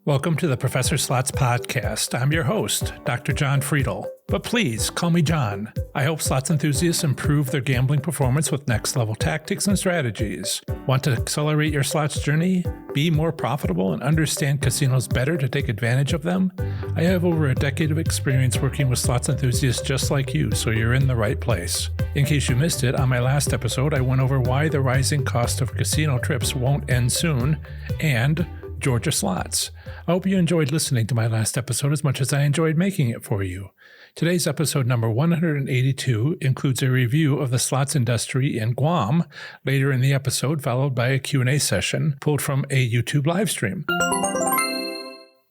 Welcome to the Professor Slots podcast. I'm your host, Dr. John Friedel. But please call me John. I help slots enthusiasts improve their gambling performance with next-level tactics and strategies. Want to accelerate your slots journey, be more profitable, and understand casinos better to take advantage of them? I have over a decade of experience working with slots enthusiasts just like you, so you're in the right place. In case you missed it, on my last episode, I went over why the rising cost of casino trips won't end soon, and Georgia slots. I hope you enjoyed listening to my last episode as much as I enjoyed making it for you. Today's episode number 182 includes a review of the slots industry in Guam, later in the episode followed by a Q&A session pulled from a YouTube live stream.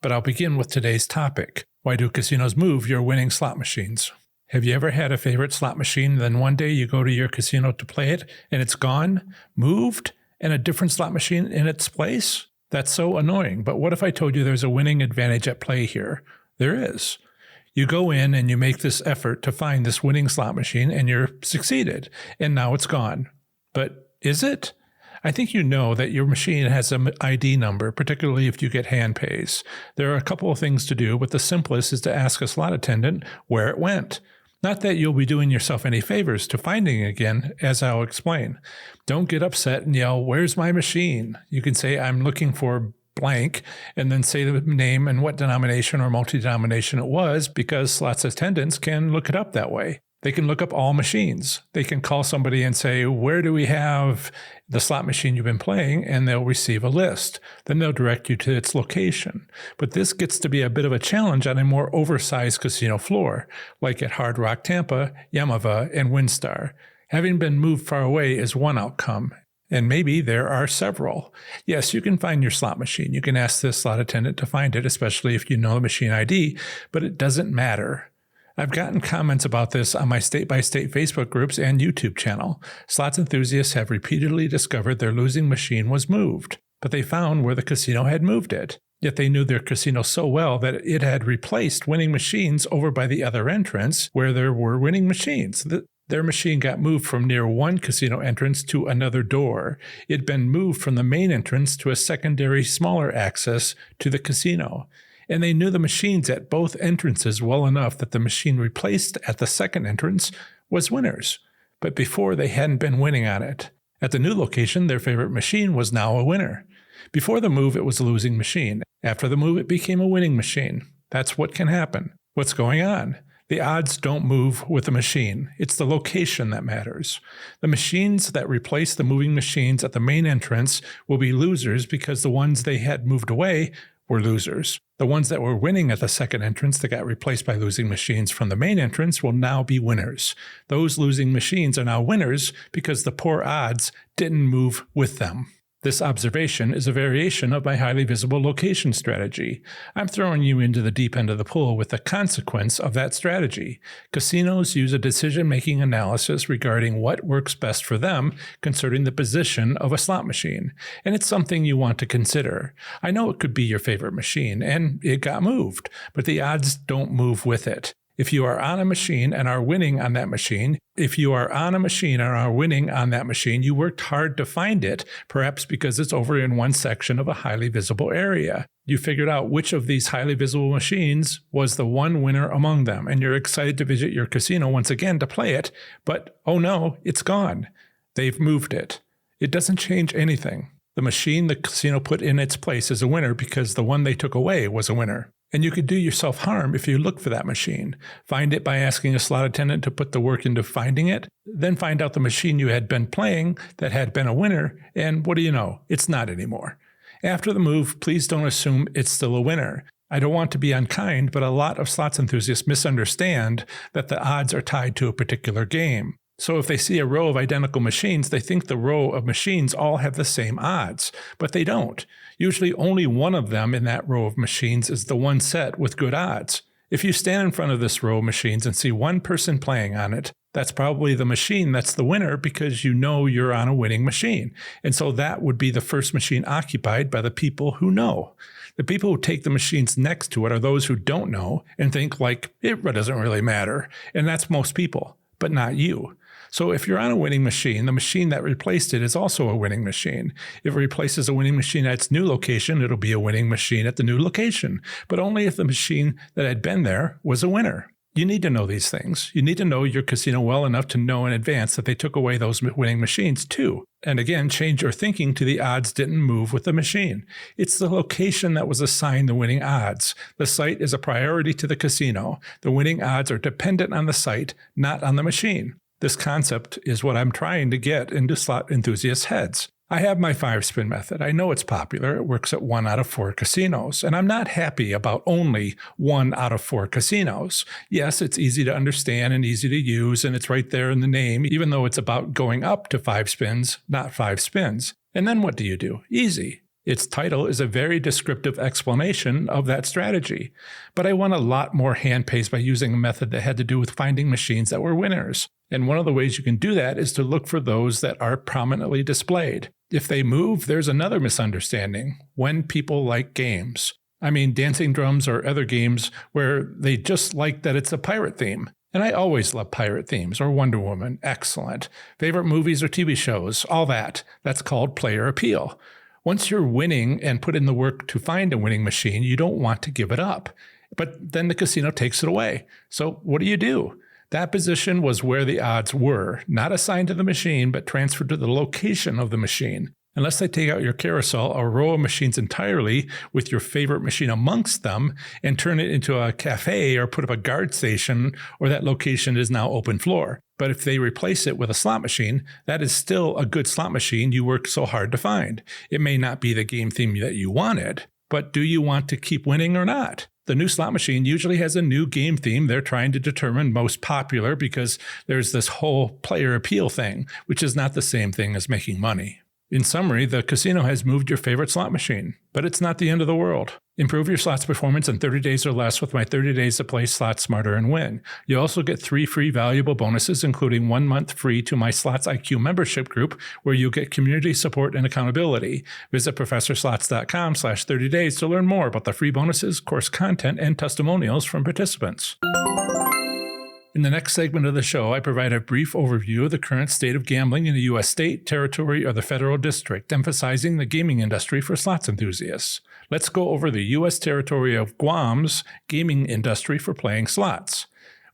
But I'll begin with today's topic. Why do casinos move your winning slot machines? Have you ever had a favorite slot machine, then one day you go to your casino to play it, and it's gone, moved, and a different slot machine in its place? That's so annoying, but what if I told you there's a winning advantage at play here? There is. You go in and you make this effort to find this winning slot machine and you're succeeded, and now it's gone. But is it? I think you know that your machine has an ID number, particularly if you get hand pays. There are a couple of things to do, but the simplest is to ask a slot attendant where it went. Not that you'll be doing yourself any favors to finding it again, as I'll explain. Don't get upset and yell, "Where's my machine?" You can say, "I'm looking for blank," and then say the name and what denomination or multi-denomination it was, because slots attendants can look it up that way. They can look up all machines. They can call somebody and say, "Where do we have the slot machine you've been playing?" And they'll receive a list. Then they'll direct you to its location. But this gets to be a bit of a challenge on a more oversized casino floor, like at Hard Rock Tampa, Yamava, and WinStar. Having been moved far away is one outcome, and maybe there are several. Yes, you can find your slot machine. You can ask the slot attendant to find it, especially if you know the machine ID, but it doesn't matter. I've gotten comments about this on my state-by-state Facebook groups and YouTube channel. Slots enthusiasts have repeatedly discovered their losing machine was moved, but they found where the casino had moved it. Yet they knew their casino so well that it had replaced winning machines over by the other entrance where there were winning machines. Their machine got moved from near one casino entrance to another door. It had been moved from the main entrance to a secondary, smaller access to the casino. And they knew the machines at both entrances well enough that the machine replaced at the second entrance was winners. But before, they hadn't been winning on it. At the new location, their favorite machine was now a winner. Before the move, it was a losing machine. After the move, it became a winning machine. That's what can happen. What's going on? The odds don't move with the machine. It's the location that matters. The machines that replace the moving machines at the main entrance will be losers because the ones they had moved away were losers. The ones that were winning at the second entrance that got replaced by losing machines from the main entrance will now be winners. Those losing machines are now winners because the poor odds didn't move with them. This observation is a variation of my highly visible location strategy. I'm throwing you into the deep end of the pool with the consequence of that strategy. Casinos use a decision-making analysis regarding what works best for them concerning the position of a slot machine, and it's something you want to consider. I know it could be your favorite machine, and it got moved, but the odds don't move with it. If you are on a machine and are winning on that machine, you worked hard to find it, perhaps because it's over in one section of a highly visible area. You figured out which of these highly visible machines was the one winner among them, and you're excited to visit your casino once again to play it, but oh no, it's gone. They've moved it. It doesn't change anything. The machine the casino put in its place is a winner because the one they took away was a winner. And you could do yourself harm if you look for that machine. Find it by asking a slot attendant to put the work into finding it, then find out the machine you had been playing that had been a winner, and what do you know? It's not anymore. After the move, please don't assume it's still a winner. I don't want to be unkind, but a lot of slots enthusiasts misunderstand that the odds are tied to a particular game. So if they see a row of identical machines, they think the row of machines all have the same odds, but they don't. Usually only one of them in that row of machines is the one set with good odds. If you stand in front of this row of machines and see one person playing on it, that's probably the machine that's the winner because you know you're on a winning machine. And so that would be the first machine occupied by the people who know. The people who take the machines next to it are those who don't know and think like, it doesn't really matter. And that's most people, but not you. So if you're on a winning machine, the machine that replaced it is also a winning machine. If it replaces a winning machine at its new location, it'll be a winning machine at the new location, but only if the machine that had been there was a winner. You need to know these things. You need to know your casino well enough to know in advance that they took away those winning machines too. And again, change your thinking to the odds didn't move with the machine. It's the location that was assigned the winning odds. The site is a priority to the casino. The winning odds are dependent on the site, not on the machine. This concept is what I'm trying to get into slot enthusiasts' heads. I have my 5-spin method. I know it's popular. It works at 1 out of 4 casinos, and I'm not happy about only 1 out of 4 casinos. Yes, it's easy to understand and easy to use, and it's right there in the name, even though it's about going up to 5 spins, not 5 spins. And then what do? Easy. Its title is a very descriptive explanation of that strategy. But I won a lot more hand pays by using a method that had to do with finding machines that were winners. And one of the ways you can do that is to look for those that are prominently displayed. If they move, there's another misunderstanding. When people like games. I mean, dancing drums or other games where they just like that it's a pirate theme. And I always love pirate themes, or Wonder Woman, excellent. Favorite movies or TV shows, all that. That's called player appeal. Once you're winning and put in the work to find a winning machine, you don't want to give it up. But then the casino takes it away. So what do? That position was where the odds were, not assigned to the machine, but transferred to the location of the machine. Unless they take out your carousel, a row of machines entirely with your favorite machine amongst them and turn it into a cafe or put up a guard station, or that location is now open floor. But if they replace it with a slot machine, that is still a good slot machine you worked so hard to find. It may not be the game theme that you wanted, but do you want to keep winning or not? The new slot machine usually has a new game theme they're trying to determine most popular because there's this whole player appeal thing, which is not the same thing as making money. In summary, the casino has moved your favorite slot machine, but it's not the end of the world. Improve your slots performance in 30 days or less with my 30 days to play slots smarter and win. You also get 3 free valuable bonuses, including 1 month free to my Slots IQ membership group, where you get community support and accountability. Visit ProfessorSlots.com/30 days to learn more about the free bonuses, course content, and testimonials from participants. In the next segment of the show, I provide a brief overview of the current state of gambling in the U.S. state, territory, or the federal district, emphasizing the gaming industry for slots enthusiasts. Let's go over the U.S. territory of Guam's gaming industry for playing slots.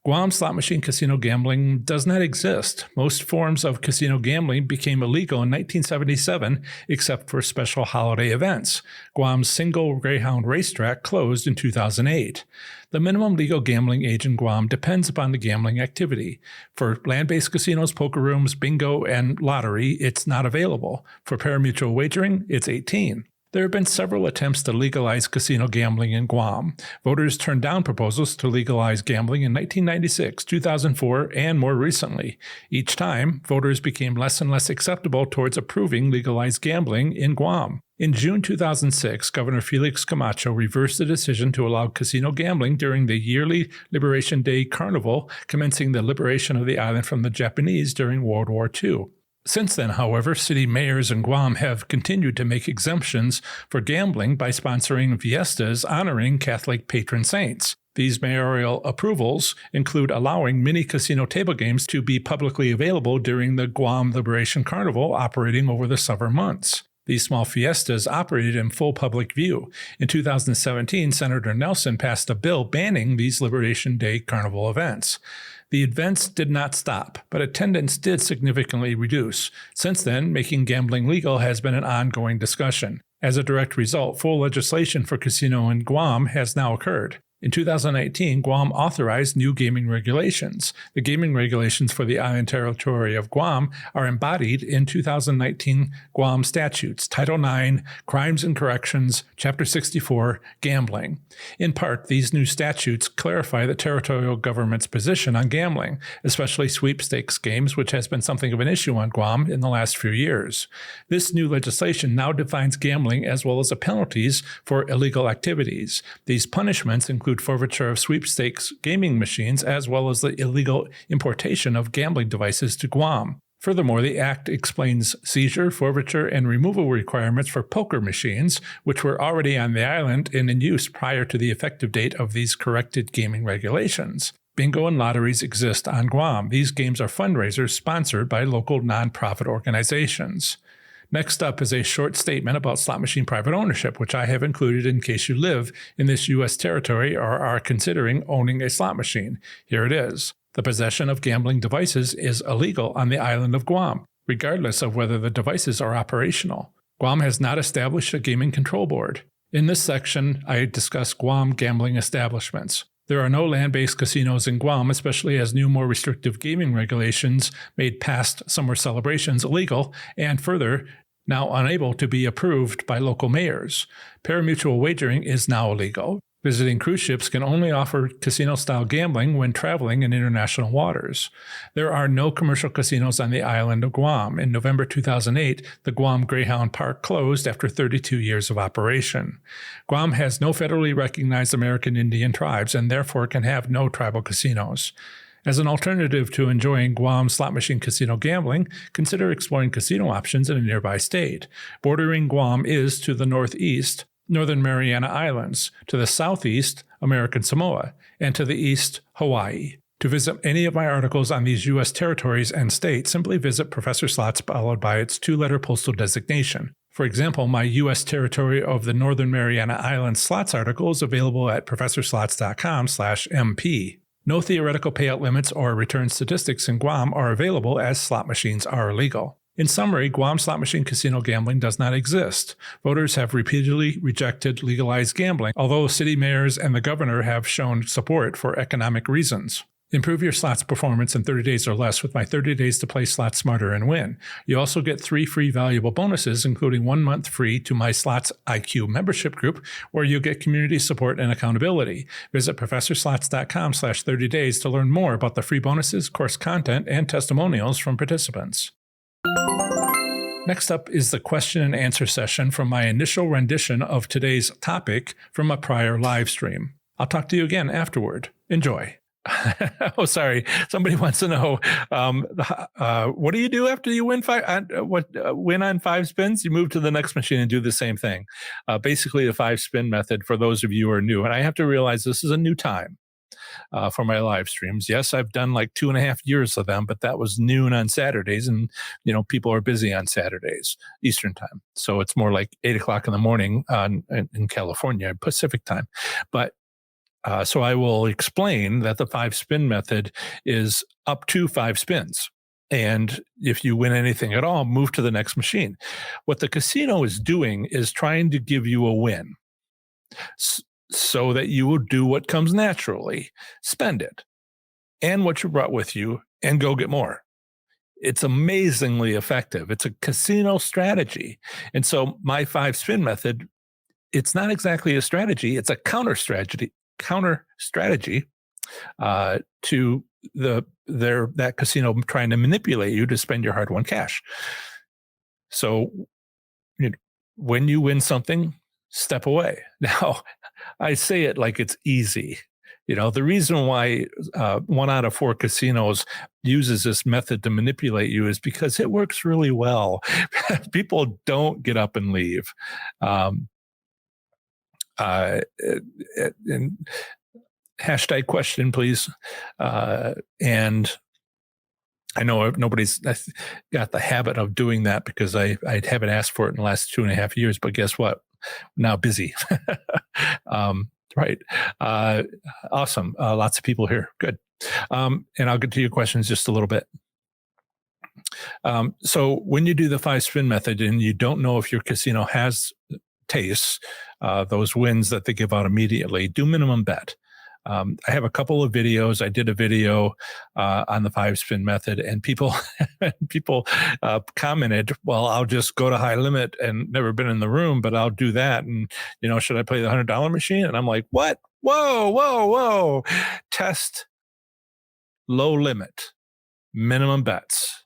Guam slot machine casino gambling does not exist. Most forms of casino gambling became illegal in 1977, except for special holiday events. Guam's single Greyhound racetrack closed in 2008. The minimum legal gambling age in Guam depends upon the gambling activity. For land-based casinos, poker rooms, bingo, and lottery, it's not available. For pari-mutuel wagering, it's 18. There have been several attempts to legalize casino gambling in Guam. Voters turned down proposals to legalize gambling in 1996, 2004, and more recently. Each time, voters became less and less acceptable towards approving legalized gambling in Guam. In June 2006, Governor Felix Camacho reversed the decision to allow casino gambling during the yearly Liberation Day Carnival, commencing the liberation of the island from the Japanese during World War II. Since then, however, city mayors in Guam have continued to make exemptions for gambling by sponsoring fiestas honoring Catholic patron saints. These mayoral approvals include allowing mini casino table games to be publicly available during the Guam Liberation Carnival operating over the summer months. These small fiestas operated in full public view. In 2017, Senator Nelson passed a bill banning these Liberation Day Carnival events. The events did not stop, but attendance did significantly reduce. Since then, making gambling legal has been an ongoing discussion. As a direct result, full legislation for casino in Guam has now occurred. In 2019, Guam authorized new gaming regulations. The gaming regulations for the island territory of Guam are embodied in 2019 Guam statutes, Title IX, Crimes and Corrections, Chapter 64, Gambling. In part, these new statutes clarify the territorial government's position on gambling, especially sweepstakes games, which has been something of an issue on Guam in the last few years. This new legislation now defines gambling as well as the penalties for illegal activities. These punishments include forfeiture of sweepstakes gaming machines, as well as the illegal importation of gambling devices to Guam. Furthermore, the Act explains seizure, forfeiture, and removal requirements for poker machines, which were already on the island and in use prior to the effective date of these corrected gaming regulations. Bingo and lotteries exist on Guam. These games are fundraisers sponsored by local nonprofit organizations. Next up is a short statement about slot machine private ownership, which I have included in case you live in this U.S. territory or are considering owning a slot machine. Here it is. The possession of gambling devices is illegal on the island of Guam, regardless of whether the devices are operational. Guam has not established a gaming control board. In this section, I discuss Guam gambling establishments. There are no land-based casinos in Guam, especially as new, more restrictive gaming regulations made past summer celebrations illegal and further, now unable to be approved by local mayors. Parimutuel wagering is now illegal. Visiting cruise ships can only offer casino-style gambling when traveling in international waters. There are no commercial casinos on the island of Guam. In November 2008, the Guam Greyhound Park closed after 32 years of operation. Guam has no federally recognized American Indian tribes and therefore can have no tribal casinos. As an alternative to enjoying Guam slot machine casino gambling, consider exploring casino options in a nearby state. Bordering Guam is to the northeast, Northern Mariana Islands, to the southeast, American Samoa, and to the east, Hawaii. To visit any of my articles on these U.S. territories and states, simply visit Professor Slots followed by its two-letter postal designation. For example, my U.S. territory of the Northern Mariana Islands slots article is available at professorslots.com/MP. No theoretical payout limits or return statistics in Guam are available as slot machines are illegal. In summary, Guam slot machine casino gambling does not exist. Voters have repeatedly rejected legalized gambling, although city mayors and the governor have shown support for economic reasons. Improve your slots performance in 30 days or less with my 30 days to play slots smarter and win. You also get 3 free valuable bonuses, including 1 month free to my Slots IQ membership group, where you get community support and accountability. Visit professorslots.com/30 days to learn more about the free bonuses, course content, and testimonials from participants. Next up is the question and answer session from my initial rendition of today's topic from a prior live stream. I'll talk to you again afterward. Enjoy. Oh, sorry. Somebody wants to know, what do you do after you win win on 5 spins? You move to the next machine and do the same thing. Basically, the 5 spin method for those of you who are new. And I have to realize this is a new time for my live streams. Yes, I've done like 2.5 years of them, but that was noon on Saturdays, and people are busy on Saturdays, Eastern time. So it's more like 8 o'clock in the morning in California, Pacific time. But so I will explain that the 5 spin method is up to 5 spins. And if you win anything at all, move to the next machine. What the casino is doing is trying to give you a win so that you will do what comes naturally, spend it and what you brought with you and go get more. It's amazingly effective. It's a casino strategy. And so my 5 spin method, it's not exactly a strategy. It's a counter strategy to that casino trying to manipulate you to spend your hard-won cash. So when you win something, step away. Now, I say it like it's easy. The reason why 1 out of 4 casinos uses this method to manipulate you is because it works really well. People don't get up and leave. And hashtag question, please. And I know nobody's got the habit of doing that because I haven't asked for it in the last 2.5 years, but guess what? Now busy. Right. Awesome. Lots of people here. Good. And I'll get to your questions just a little bit. So when you do the 5 spin method and you don't know if your casino has tastes, those wins that they give out immediately, do minimum bet. I have a couple of videos. I did a video on the 5 spin method, and people commented, well, I'll just go to high limit and never been in the room, but I'll do that. And, should I play the $100 machine? And I'm like, what? Whoa. Test low limit, minimum bets.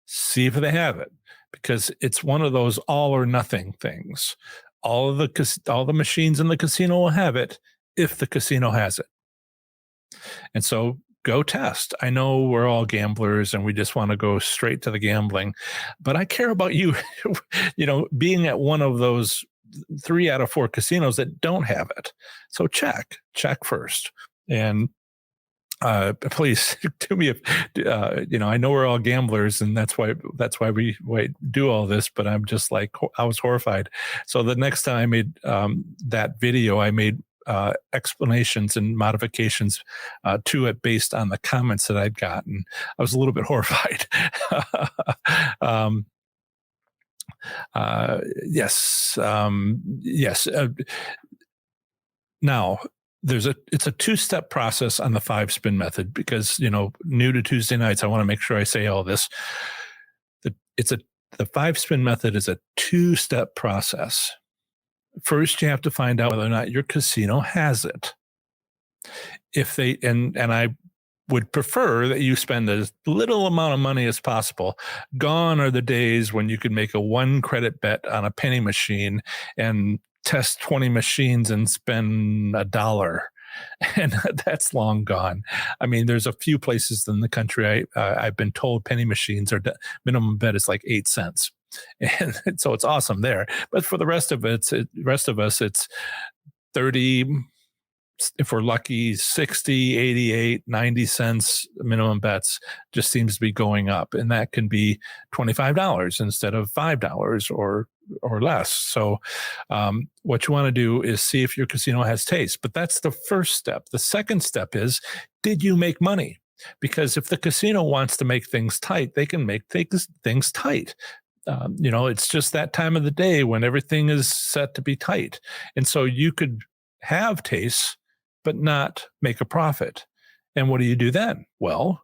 See if they have it, because it's one of those all or nothing things. All the machines in the casino will have it if the casino has it. And so go test. I know we're all gamblers and we just want to go straight to the gambling, but I care about you, being at one of those 3 out of 4 casinos that don't have it. So check first. And please do me I know we're all gamblers, and that's why we do all this, but I'm just like, I was horrified. So the next time I made that video, I made explanations and modifications to it based on the comments that I'd gotten. I was a little bit horrified. Yes. Yes. Now, it's a two-step process on the 5-spin method, because, new to Tuesday nights, I want to make sure I say all this. The 5-spin method is a two-step process. First, you have to find out whether or not your casino has it. If they, and I would prefer that you spend as little amount of money as possible. Gone are the days when you could make a 1 credit bet on a penny machine and test 20 machines and spend $1. And that's long gone. I mean, there's a few places in the country I've been told penny machines are minimum bet is like 8 cents. And so it's awesome there. But for the rest of us, it's 30, if we're lucky, 60, 88, 90 cents minimum bets just seems to be going up. And that can be $25 instead of $5 or less. So what you want to do is see if your casino has taste. But that's the first step. The second step is, did you make money? Because if the casino wants to make things tight, they can make things tight. It's just that time of the day when everything is set to be tight. And so you could have tastes, but not make a profit. And what do you do then? Well,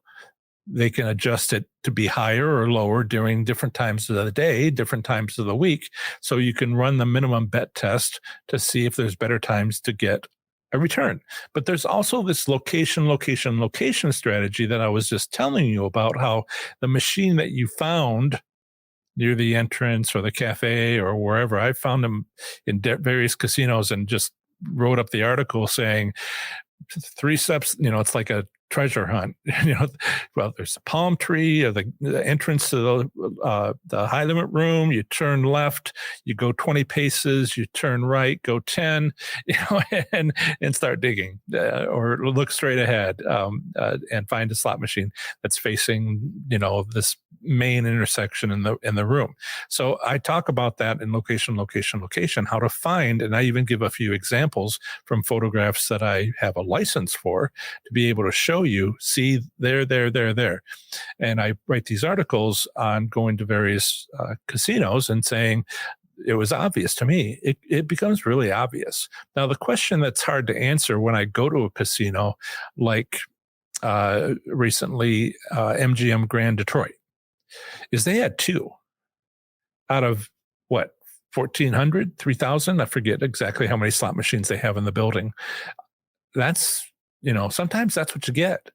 they can adjust it to be higher or lower during different times of the day, different times of the week. So you can run the minimum bet test to see if there's better times to get a return. But there's also this location strategy that I was just telling you about, how the machine that you found near the entrance or the cafe or wherever, I found them in various casinos and just wrote up the article saying 3 steps, it's like a treasure hunt. Well, there's a palm tree or the entrance to the high limit room. You turn left, you go 20 paces, you turn right, go 10, and start digging, or look straight ahead and find a slot machine that's facing, this main intersection in the room. So I talk about that in location, how to find, and I even give a few examples from photographs that I have a license for to be able to show you, see there. And I write these articles on going to various casinos and saying, it was obvious to me. It becomes really obvious. Now, the question that's hard to answer when I go to a casino, like recently MGM Grand Detroit, is they had 2 out of 1,400, 3,000? I forget exactly how many slot machines they have in the building. That's, sometimes that's what you get.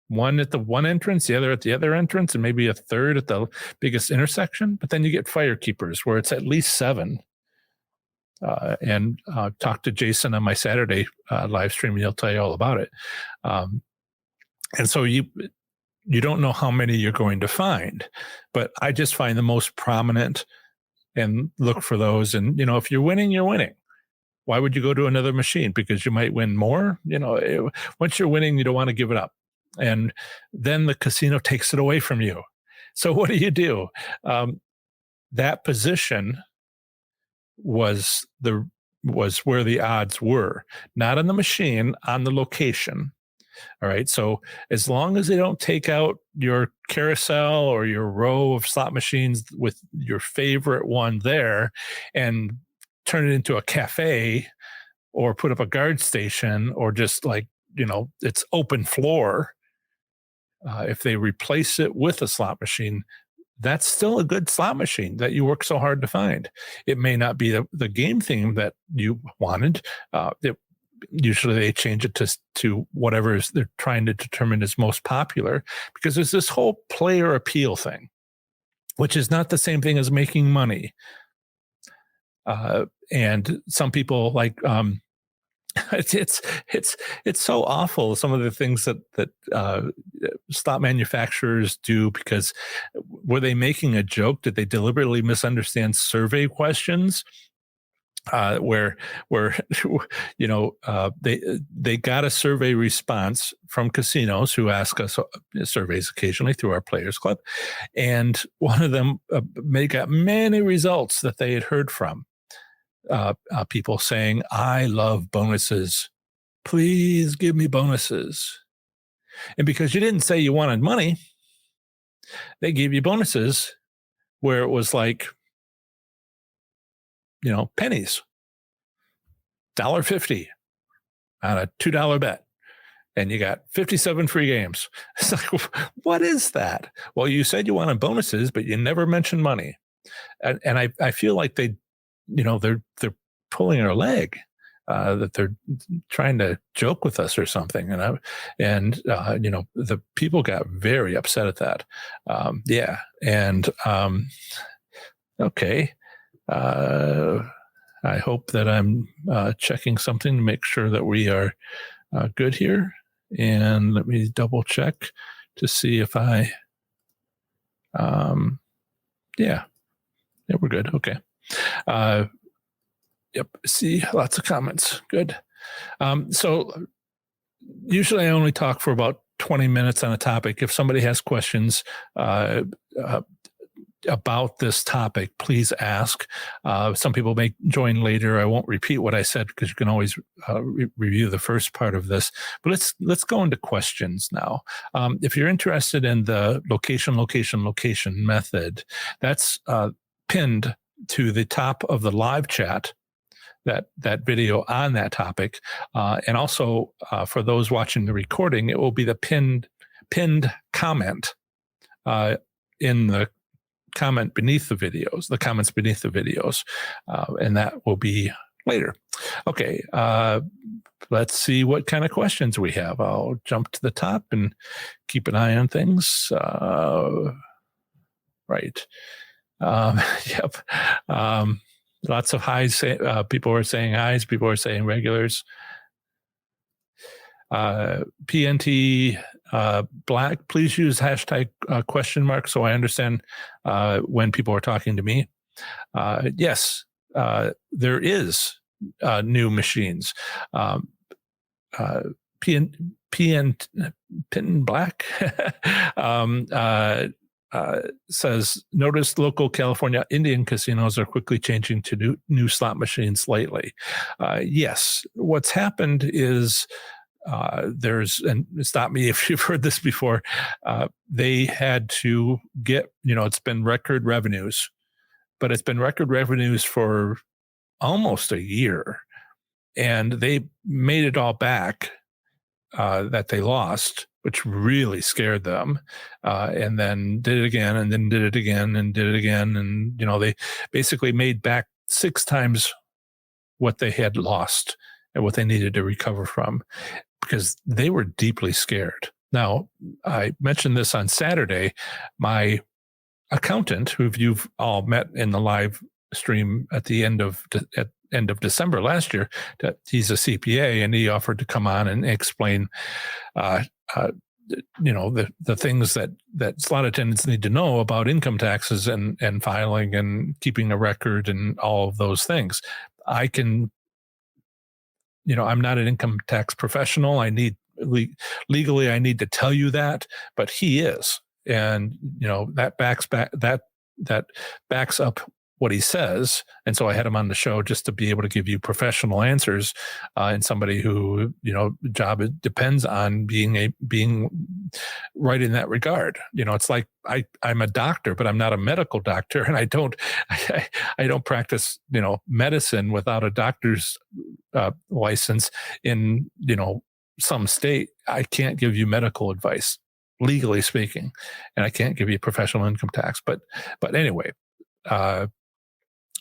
One at the one entrance, the other at the other entrance, and maybe a third at the biggest intersection. But then you get fire keepers where it's at least 7. And talk to Jason on my Saturday live stream, and he'll tell you all about it. And so you don't know how many you're going to find, but I just find the most prominent and look for those. And, if you're winning, you're winning. Why would you go to another machine? Because you might win more. Once you're winning, you don't want to give it up. And then the casino takes it away from you. So what do? That position was where the odds were, not on the machine, on the location. All right. So as long as they don't take out your carousel or your row of slot machines with your favorite one there and turn it into a cafe or put up a guard station or just it's open floor. If they replace it with a slot machine, that's still a good slot machine that you work so hard to find. It may not be the game theme that you wanted. Usually they change it to whatever they're trying to determine is most popular, because there's this whole player appeal thing, which is not the same thing as making money. And some people it's so awful, some of the things that slot manufacturers do, because were they making a joke? Did they deliberately misunderstand survey questions? where they got a survey response from casinos who ask us surveys occasionally through our Players Club, and one of them got many results that they had heard from people saying, "I love bonuses. Please give me bonuses." And because you didn't say you wanted money, they gave you bonuses where it was like, pennies, $1.50 on a $2 bet. And you got 57 free games. It's like, what is that? Well, you said you wanted bonuses, but you never mentioned money. And I feel like they're pulling our leg, that they're trying to joke with us or something. The people got very upset at that. Okay. I hope that I'm checking something to make sure that we are good here. And let me double check to see if we're good. Okay. Yep. See, lots of comments. Good. So usually I only talk for about 20 minutes on a topic. If somebody has questions about this topic, please ask. Some people may join later. I won't repeat what I said because you can always review the first part of this. But let's go into questions now. If you're interested in the location method, that's pinned to the top of the live chat. That video on that topic, and also for those watching the recording, it will be the pinned comment in the comments beneath the videos, and that will be later. Okay, let's see what kind of questions we have. I'll jump to the top and keep an eye on things. Right. Yep. Lots of highs. People are saying highs. People are saying regulars. PNT Black, please use hashtag question mark so I understand when people are talking to me. Yes, there is new machines. PN Black says, notice local California Indian casinos are quickly changing to new slot machines lately. Yes, what's happened is and stop me if you've heard this before, they had to get, it's been record revenues, but it's been record revenues for almost a year. And they made it all back that they lost, which really scared them, and then did it again, and then did it again, and did it again. And, they basically made back 6 times what they had lost and what they needed to recover from, because they were deeply scared. Now, I mentioned this on Saturday. My accountant, who you've all met in the live stream at the end of December last year, that he's a CPA, and he offered to come on and explain, the things that slot attendants need to know about income taxes and filing and keeping a record and all of those things. I can, I'm not an income tax professional. I need legally, I need to tell you that, but he is, and that backs up what he says. And so I had him on the show just to be able to give you professional answers, and somebody who, job depends on being right in that regard. It's like I'm a doctor, but I'm not a medical doctor, and I don't practice, medicine without a doctor's license in, some state. I can't give you medical advice, legally speaking, and I can't give you professional income tax. But anyway,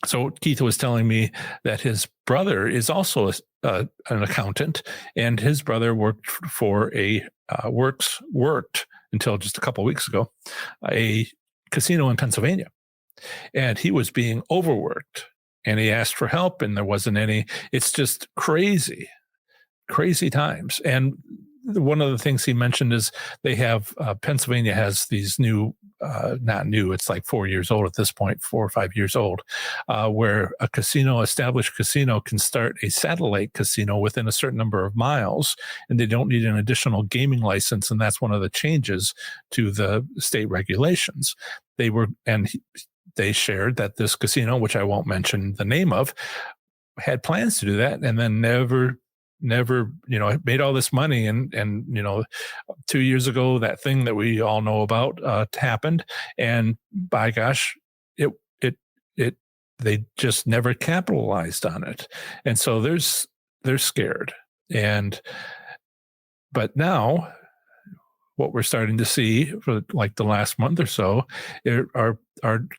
so Keith was telling me that his brother is also an accountant, and his brother worked until just a couple of weeks ago, a casino in Pennsylvania, and he was being overworked, and he asked for help, and there wasn't any. It's just crazy times. And one of the things he mentioned is they have Pennsylvania has these new not new, it's like 4 years old at this point, 4 or 5 years old, where a established casino can start a satellite casino within a certain number of miles, and they don't need an additional gaming license. And that's one of the changes to the state regulations. They shared that this casino, which I won't mention the name of, had plans to do that, and then never, made all this money. And 2 years ago, that thing that we all know about happened, and by gosh, it they just never capitalized on it. And so they're scared. But now what we're starting to see for like the last month or so are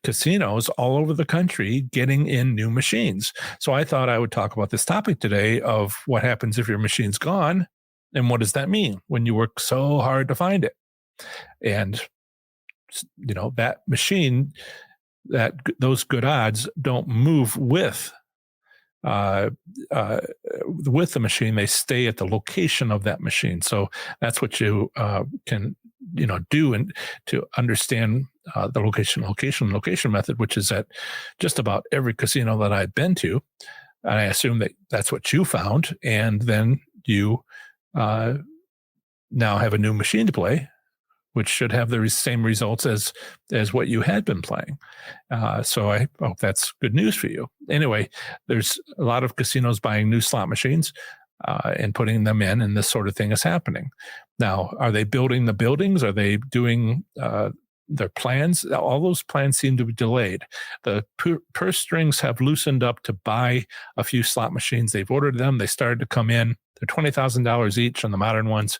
casinos all over the country getting in new machines. So I thought I would talk about this topic today of what happens if your machine's gone, and what does that mean when you work so hard to find it. And that machine, those good odds don't move with the machine. They stay at the location of that machine. So that's what you can do and to understand the location method, which is at just about every casino that I've been to. And I assume that that's what you found, and then you now have a new machine to play, which should have the same results as what you had been playing. So I hope that's good news for you. Anyway, there's a lot of casinos buying new slot machines and putting them in, and this sort of thing is happening. Now, are they building the buildings? Are they doing their plans? All those plans seem to be delayed. The purse strings have loosened up to buy a few slot machines. They've ordered them. They started to come in. They're $20,000 each on the modern ones.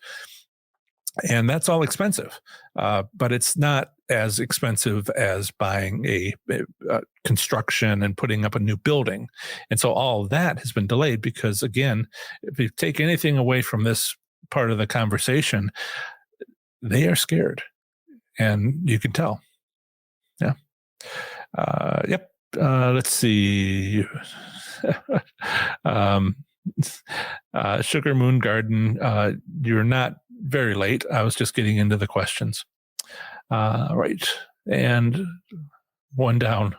And that's all expensive, but it's not as expensive as buying a construction and putting up a new building. And so all of that has been delayed because, again, if you take anything away from this part of the conversation, they are scared. And you can tell. Yeah. Yep. Let's see. Sugar Moon Garden, you're not very late. I was just getting into the questions. Right. And one down.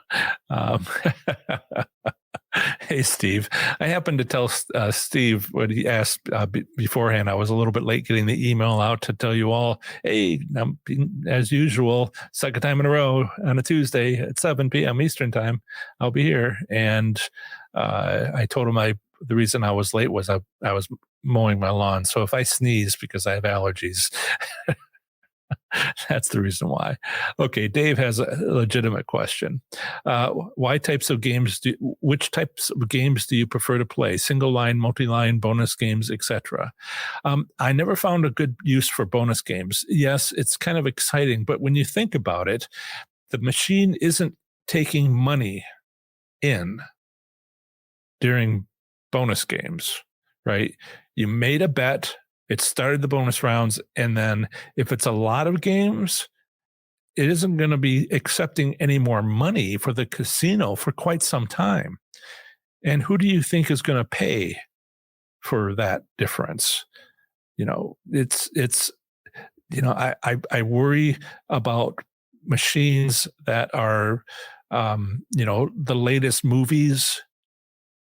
Hey, Steve. I happened to tell Steve what he asked beforehand. I was a little bit late getting the email out to tell you all, hey, as usual, second time in a row on a Tuesday at 7 p.m. Eastern time, I'll be here. And I told him the reason I was late was I was mowing my lawn. So if I sneeze because I have allergies, that's the reason why. Okay, Dave has a legitimate question. Which types of games do you prefer to play? Single line, multi-line, bonus games, etc. I never found a good use for bonus games. Yes, it's kind of exciting, but when you think about it, the machine isn't taking money in during bonus games, right? You made a bet, it started the bonus rounds, and then if it's a lot of games, it isn't going to be accepting any more money for the casino for quite some time. And who do you think is going to pay for that difference? I worry about machines that are, the latest movies,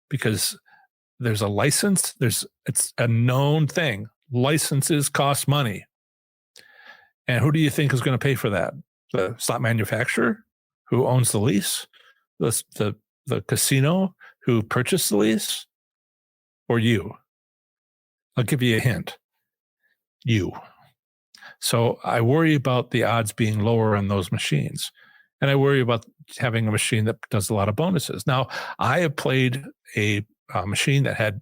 because there's a license. It's a known thing. Licenses cost money. And who do you think is going to pay for that? The slot manufacturer who owns the lease? The casino who purchased the lease? Or you? I'll give you a hint. You. So I worry about the odds being lower on those machines. And I worry about having a machine that does a lot of bonuses. Now, I have played a machine that had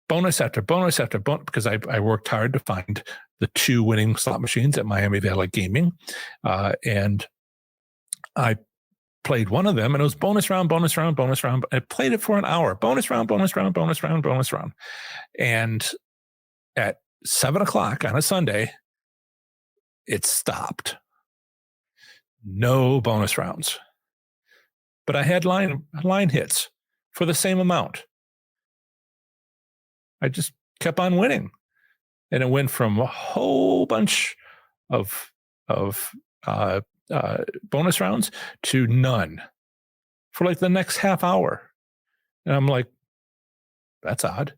bonus after bonus after bonus because I worked hard to find the 2 winning slot machines at Miami Valley Gaming. And I played one of them, and it was bonus round, bonus round, bonus round. I played it for an hour. Bonus round, bonus round, bonus round, bonus round. And at 7 o'clock on a Sunday, it stopped. No bonus rounds. But I had line hits for the same amount. I just kept on winning. And it went from a whole bunch of bonus rounds to none for like the next half hour. And I'm like, that's odd.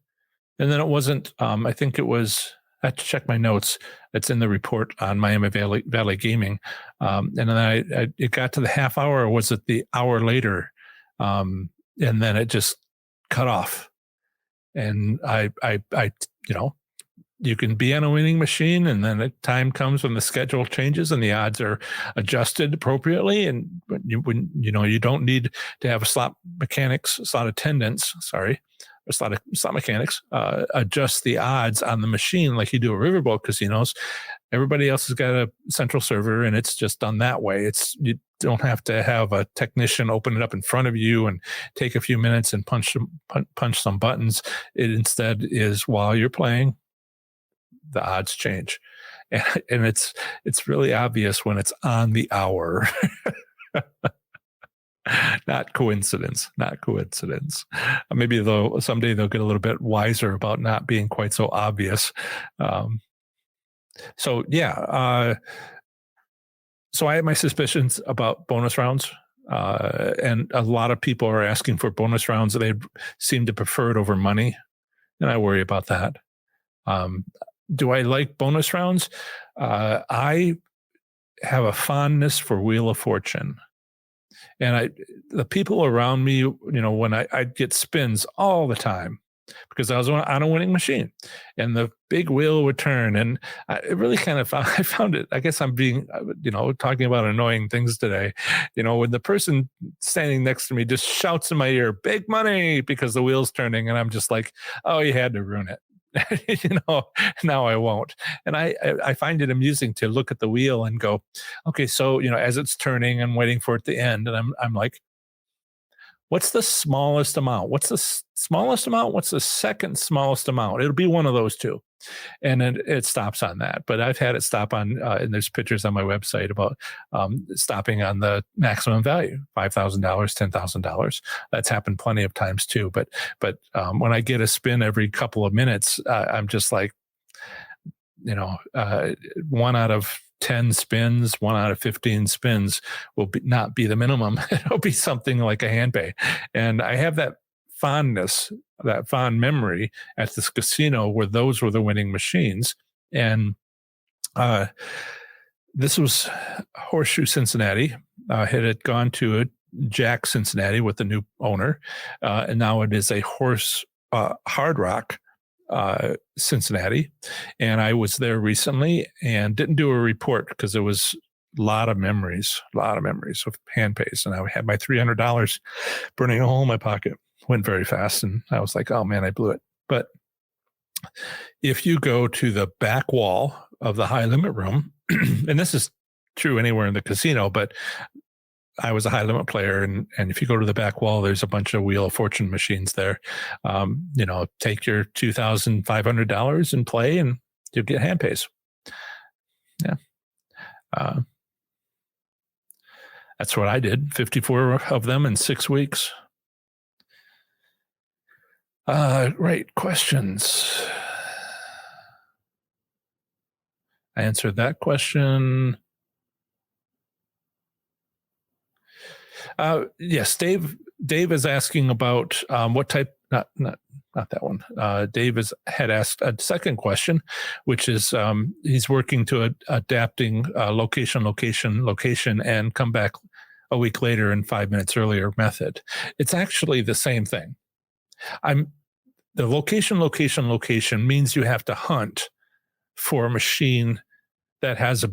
And then it wasn't, I think it was, I had to check my notes. It's in the report on Miami Valley Gaming. And then it got to the half hour, or was it the hour later? And then it just cut off. And I, you can be on a winning machine, and then a time comes when the schedule changes and the odds are adjusted appropriately. And you don't need to have slot attendants, slot mechanics adjust the odds on the machine like you do at riverboat casinos. Everybody else has got a central server, and it's just done that way. You don't have to have a technician open it up in front of you and take a few minutes and punch some buttons. It instead is, while you're playing, the odds change, and it's really obvious when it's on the hour. Not coincidence. Maybe someday they'll get a little bit wiser about not being quite so obvious. So I have my suspicions about bonus rounds, and a lot of people are asking for bonus rounds. They seem to prefer it over money, and I worry about that. Do I like bonus rounds? I have a fondness for Wheel of Fortune. And the people around me, when I'd get spins all the time because I was on a winning machine, and the big wheel would turn, and it really kind of I found it. I guess I'm being, talking about annoying things today. When the person standing next to me just shouts in my ear, "Big money," because the wheel's turning, and I'm just like, "Oh, you had to ruin it." Now I won't. And I find it amusing to look at the wheel and go, okay, so, as it's turning and waiting for it to end, and I'm like, what's the smallest amount? What's the smallest amount? What's the second smallest amount? It'll be one of those two. And then it stops on that. But I've had it stop on, and there's pictures on my website about stopping on the maximum value, $5,000, $10,000. That's happened plenty of times too. But when I get a spin every couple of minutes, I'm just like, 1 out of 10 spins, 1 out of 15 spins will not be the minimum. It'll be something like a hand pay. And I have that fondness, that fond memory at this casino where those were the winning machines. And this was Horseshoe Cincinnati. It had gone to a Jack Cincinnati with the new owner. And now it is a Hard Rock Cincinnati. And I was there recently and didn't do a report because it was a lot of memories of hand pays. And I had my $300 burning a hole in my pocket. Went very fast, and I was like, oh man, I blew it. But if you go to the back wall of the high limit room, and this is true anywhere in the casino, but I was a high limit player, and if you go to the back wall, there's a bunch of Wheel of Fortune machines there. Take your $2,500 and play, and you'll get hand pays. Yeah. That's what I did. 54 of them in 6 weeks. Great questions. I answered that question. Yes, Dave is asking about what type. Not that one. Dave had asked a second question, which is he's working to adapting location, and come back a week later and 5 minutes earlier method. It's actually the same thing. The location means you have to hunt for a machine that has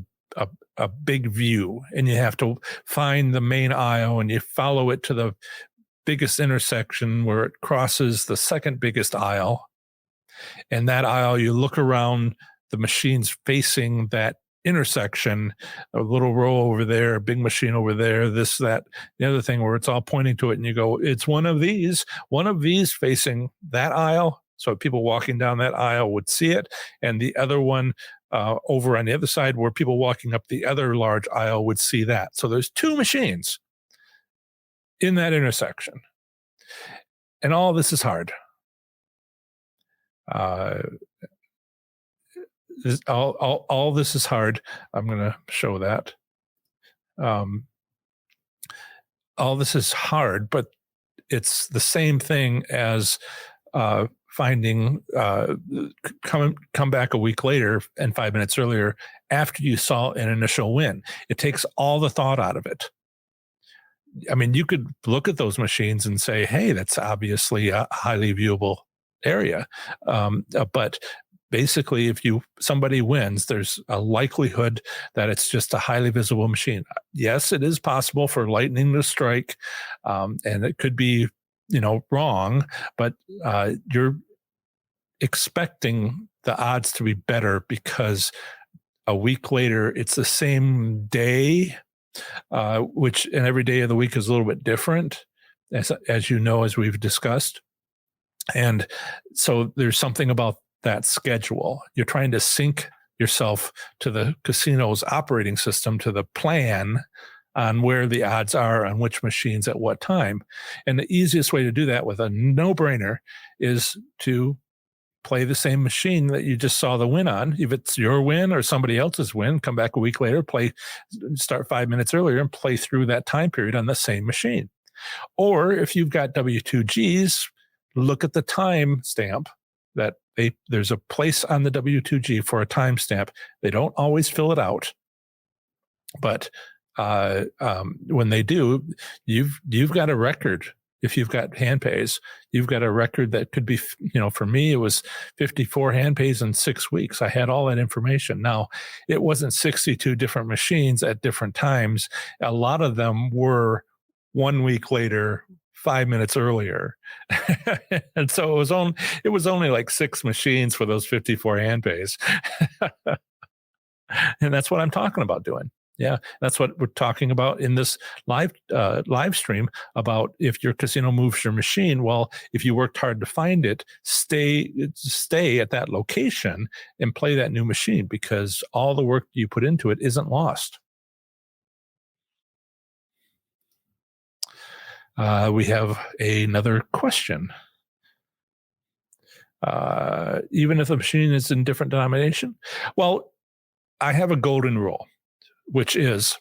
a big view, and you have to find the main aisle, and you follow it to the biggest intersection where it crosses the second biggest aisle. And that aisle, you look around the machines facing that intersection, a little row over there, a big machine over there, this, that, the other thing, where it's all pointing to it, and you go, it's one of these facing that aisle. So people walking down that aisle would see it. And the other one over on the other side, where people walking up the other large aisle would see that. So there's two machines in that intersection. And all this is hard. All this is hard. I'm going to show that. all this is hard, but it's the same thing as finding come back a week later and 5 minutes earlier after you saw an initial win. It takes all the thought out of it. I mean, you could look at those machines and say, hey, that's obviously a highly viewable area. But basically, if somebody wins, there's a likelihood that it's just a highly visible machine. Yes, it is possible for lightning to strike, and it could be, wrong, but you're expecting the odds to be better because a week later, it's the same day, and every day of the week is a little bit different, as you know, as we've discussed. And so there's something about that schedule. You're trying to sync yourself to the casino's operating system, to the plan on where the odds are on which machines at what time. And the easiest way to do that with a no-brainer is to play the same machine that you just saw the win on. If it's your win or somebody else's win, come back a week later, start 5 minutes earlier and play through that time period on the same machine. Or if you've got W2Gs, look at the time stamp that there's a place on the W2G for a timestamp. They don't always fill it out, but when they do, you've got a record. If you've got hand pays, you've got a record that could be, for me, it was 54 hand pays in 6 weeks. I had all that information. Now, it wasn't 62 different machines at different times. A lot of them were 1 week later, 5 minutes earlier. And so it was only like 6 machines for those 54 hand pays. And that's what I'm talking about doing. Yeah, that's what we're talking about in this live stream about if your casino moves your machine. Well, if you worked hard to find it, stay at that location and play that new machine, because all the work you put into it isn't lost. We have another question. Even if the machine is in different denomination? Well, I have a golden rule, which is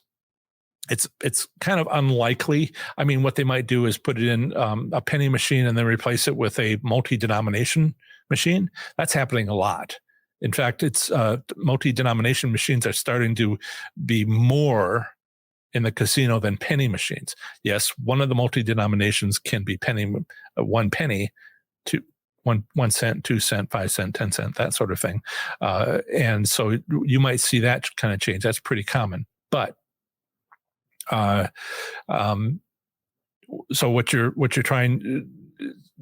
it's kind of unlikely. I mean, what they might do is put it in a penny machine and then replace it with a multi-denomination machine. That's happening a lot. In fact, it's multi-denomination machines are starting to be more in the casino than penny machines. Yes, one of the multi-denominations can be 1 penny, 1 cent, 2 cent, 5 cent, 10 cent, that sort of thing. And so you might see that kind of change. That's pretty common. But so what you're trying,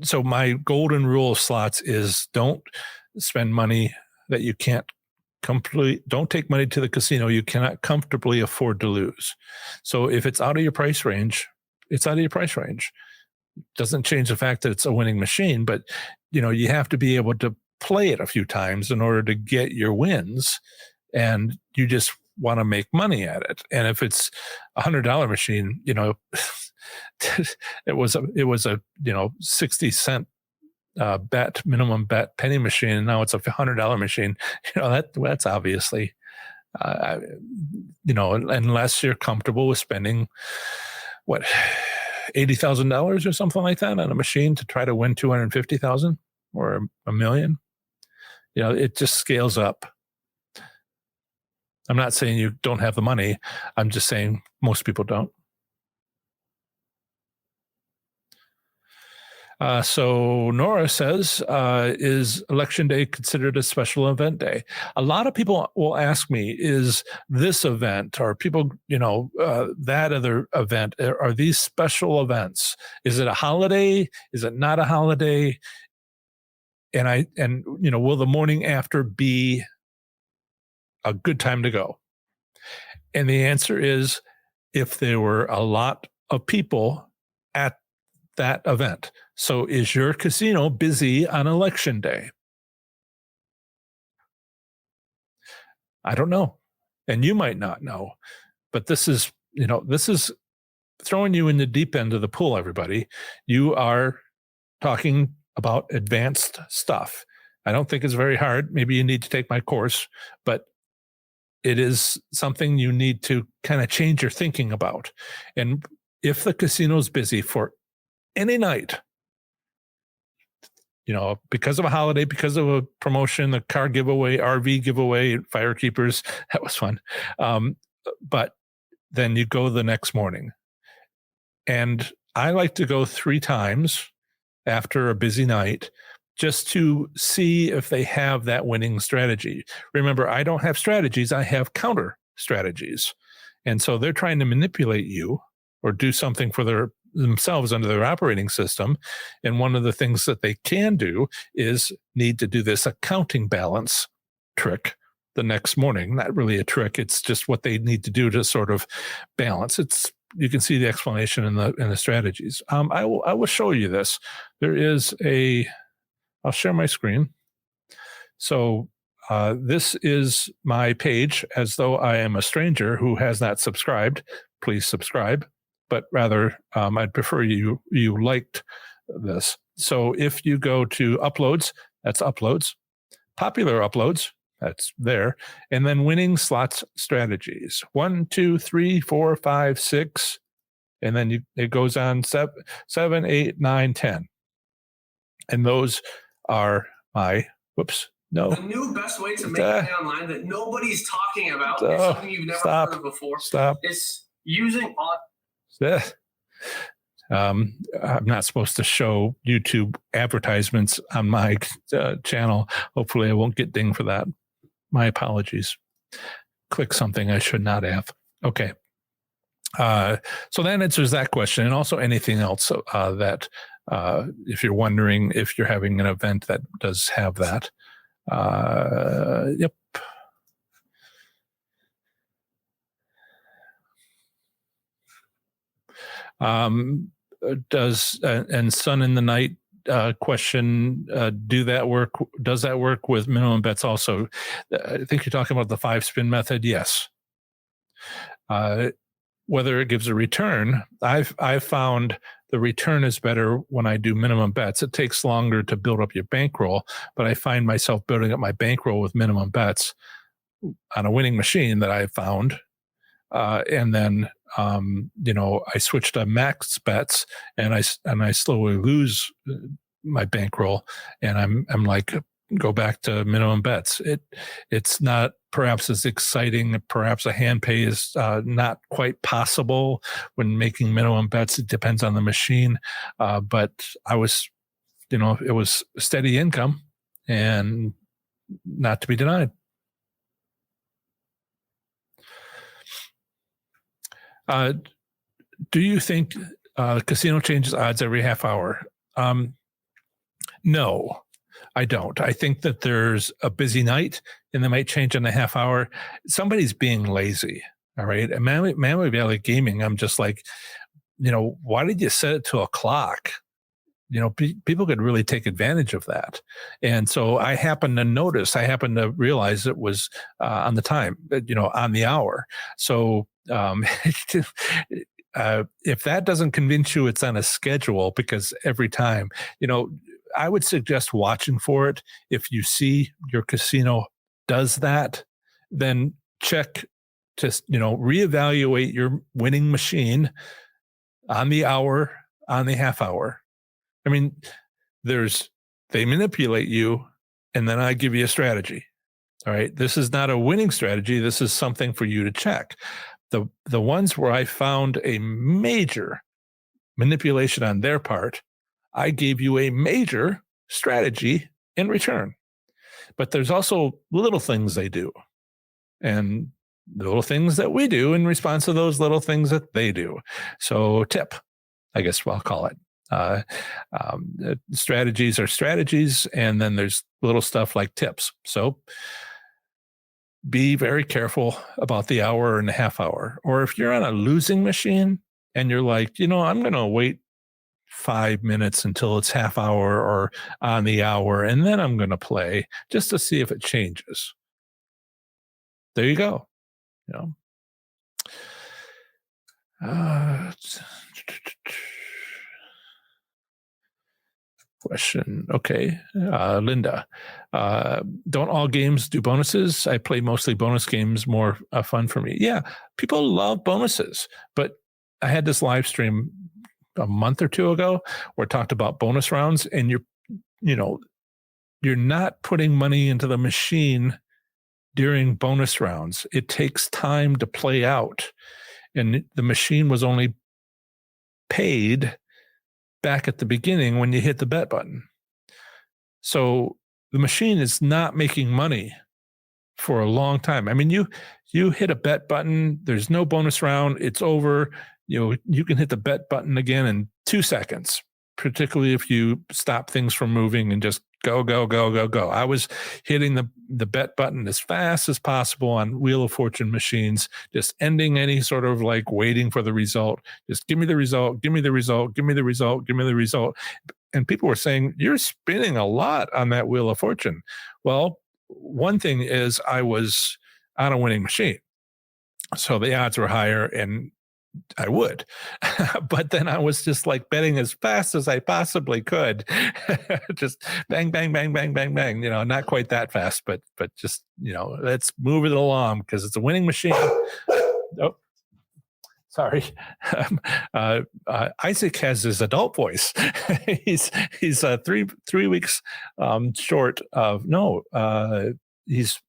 so my golden rule of slots is don't spend money that you can't don't take money to the casino you cannot comfortably afford to lose. So if it's out of your price range, it's out of your price range. Doesn't change the fact that it's a winning machine, but you have to be able to play it a few times in order to get your wins, and you just want to make money at it. And if it's $100 machine, it was a 60 cent minimum bet penny machine, and now it's a $100 machine. That's obviously unless you're comfortable with spending what, $80,000 or something like that on a machine to try to win 250,000 or $1 million. It just scales up. I'm not saying you don't have the money. I'm just saying most people don't. So Nora says, is Election Day considered a special event day? A lot of people will ask me, is this event, or people, that other event, are these special events? Is it a holiday? Is it not a holiday? And will the morning after be a good time to go? And the answer is, if there were a lot of people at that event. So is your casino busy on Election Day? I don't know. And you might not know, but this is throwing you in the deep end of the pool, everybody. You are talking about advanced stuff. I don't think it's very hard. Maybe you need to take my course, but it is something you need to kind of change your thinking about. And if the casino's busy for any night, because of a holiday, because of a promotion, a car giveaway, RV giveaway, Firekeepers, that was fun. But then you go the next morning. And I like to go 3 times after a busy night just to see if they have that winning strategy. Remember, I don't have strategies, I have counter strategies. And so they're trying to manipulate you or do something for themselves under their operating system. And one of the things that they can do is need to do this accounting balance trick the next morning. Not really a trick, it's just what they need to do to sort of balance. You can see the explanation in the strategies. I will show you this. I'll share my screen. So this is my page, as though I am a stranger who has not subscribed. Please subscribe, but rather I'd prefer you liked this. So if you go to uploads, that's uploads, popular uploads, that's there, and then winning slots strategies. 1, 2, 3, 4, 5, 6, and then it goes on 7, 8, 9, 10. And those are my, the new best way to make money online that nobody's talking about, it's something you've never heard of before. It's using I'm not supposed to show YouTube advertisements on my channel. Hopefully I won't get dinged for that. My apologies. Click something I should not have. Okay. So that answers that question, and also anything else that if you're wondering if you're having an event that does have that. Yep. Does and Sun in the Night question, do that work? Does that work with minimum bets also? I think you're talking about the 5-spin method. Yes. Whether it gives a return, I've found the return is better when I do minimum bets. It takes longer to build up your bankroll, but I find myself building up my bankroll with minimum bets on a winning machine that I found. And then, I switch to max bets, and I slowly lose my bankroll, and I'm like, go back to minimum bets. It's not perhaps as exciting. Perhaps a hand pay is not quite possible when making minimum bets. It depends on the machine, but I was, it was steady income and not to be denied. Do you think casino changes odds every half hour? No, I don't. I think that there's a busy night and they might change in a half hour. Somebody's being lazy. All right. At Manly Valley Gaming, I'm just like, why did you set it to a clock? People could really take advantage of that. And so I happened to realize it was on the time, on the hour. So if that doesn't convince you it's on a schedule, because every time, I would suggest watching for it. If you see your casino does that, then check to, reevaluate your winning machine on the hour, on the half hour. I mean, they manipulate you, and then I give you a strategy. All right. This is not a winning strategy. This is something for you to check. The ones where I found a major manipulation on their part, I gave you a major strategy in return. But there's also little things they do, and the little things that we do in response to those little things that they do. So tip, I guess I'll call it. Strategies are strategies, and then there's little stuff like tips. So be very careful about the hour and a half hour. Or if you're on a losing machine and you're like, I'm going to wait 5 minutes until it's half hour or on the hour, and then I'm going to play just to see if it changes. There you go. question. Okay. Linda, don't all games do bonuses? I play mostly bonus games, more fun for me. Yeah, people love bonuses, but I had this live stream a month or two ago where I talked about bonus rounds, and you're not putting money into the machine during bonus rounds. It takes time to play out, and the machine was only paid back at the beginning when you hit the bet button. So the machine is not making money for a long time. I mean, you hit a bet button, there's no bonus round, it's over. You can hit the bet button again in 2 seconds, particularly if you stop things from moving and just go, go, go, go, go. I was hitting the bet button as fast as possible on Wheel of Fortune machines, just ending any sort of like waiting for the result. Just give me the result, give me the result, give me the result, give me the result. And people were saying, you're spinning a lot on that Wheel of Fortune. Well, one thing is I was on a winning machine, so the odds were higher and I would. But then I was just like betting as fast as I possibly could. Just bang, bang, bang, bang, bang, bang. Not quite that fast, but just, let's move it along because it's a winning machine. Oh, sorry. Isaac has his adult voice. he's 3 weeks short of, he's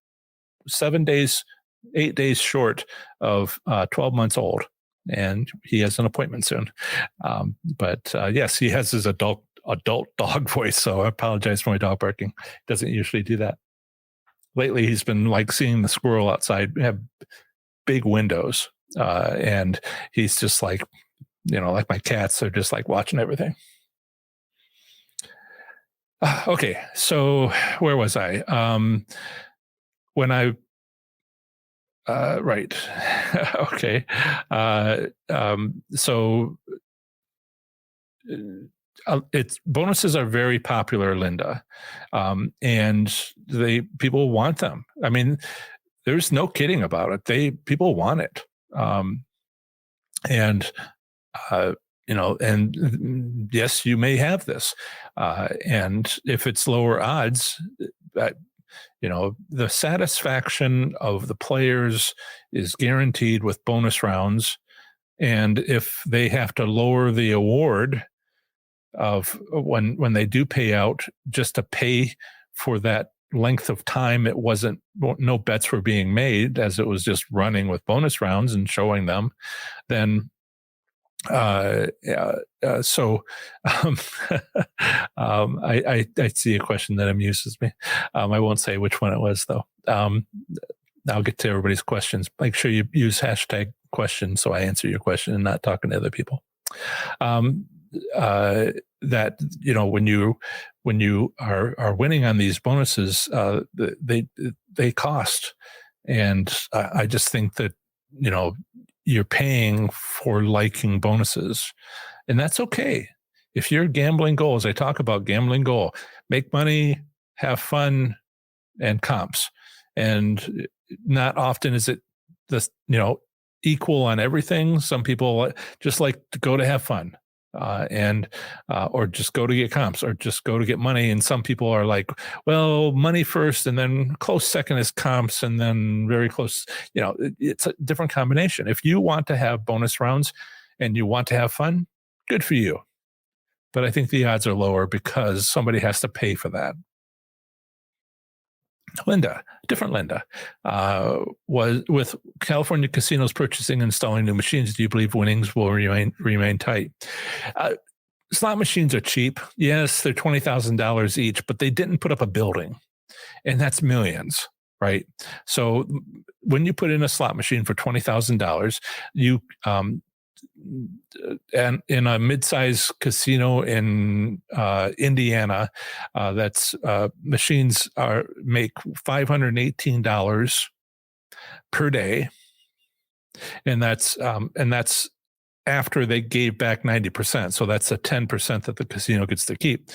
8 days short of 12 months old. And he has an appointment soon. But yes, he has his adult dog voice. So I apologize for my dog barking. Doesn't usually do that. Lately, he's been like seeing the squirrel outside. We have big windows. And he's just like, like my cats are just like watching everything. Okay. So where was I? Right. Okay. So it's bonuses are very popular, Linda, and people want them. I mean, there's no kidding about it. People want it, and yes, you may have this, and if it's lower odds. The satisfaction of the players is guaranteed with bonus rounds. And if they have to lower the award of when they do pay out just to pay for that length of time, no bets were being made as it was just running with bonus rounds and showing them, then I see a question that amuses me. I won't say which one it was though. I'll get to everybody's questions. Make sure you use hashtag question so I answer your question and not talking to other people. That when you are winning on these bonuses, they cost, and I just think that you're paying for liking bonuses, and that's okay. If your gambling goals, I talk about gambling goal, make money, have fun, and comps, and not often is it equal on everything. Some people just like to go to have fun, or just go to get comps, or just go to get money. And some people are like, well, money first, and then close second is comps, and then very close. It's a different combination. If you want to have bonus rounds and you want to have fun, good for you. But I think the odds are lower because somebody has to pay for that. Different Linda, was with California casinos purchasing and installing new machines. Do you believe winnings will remain tight? Slot machines are cheap. Yes, they're $20,000 each, but they didn't put up a building, and that's millions, right? So when you put in a slot machine for $20,000, you and in a mid-size casino in Indiana, that's machines make $518 per day, and that's after they gave back 90%. So that's a 10% that the casino gets to keep.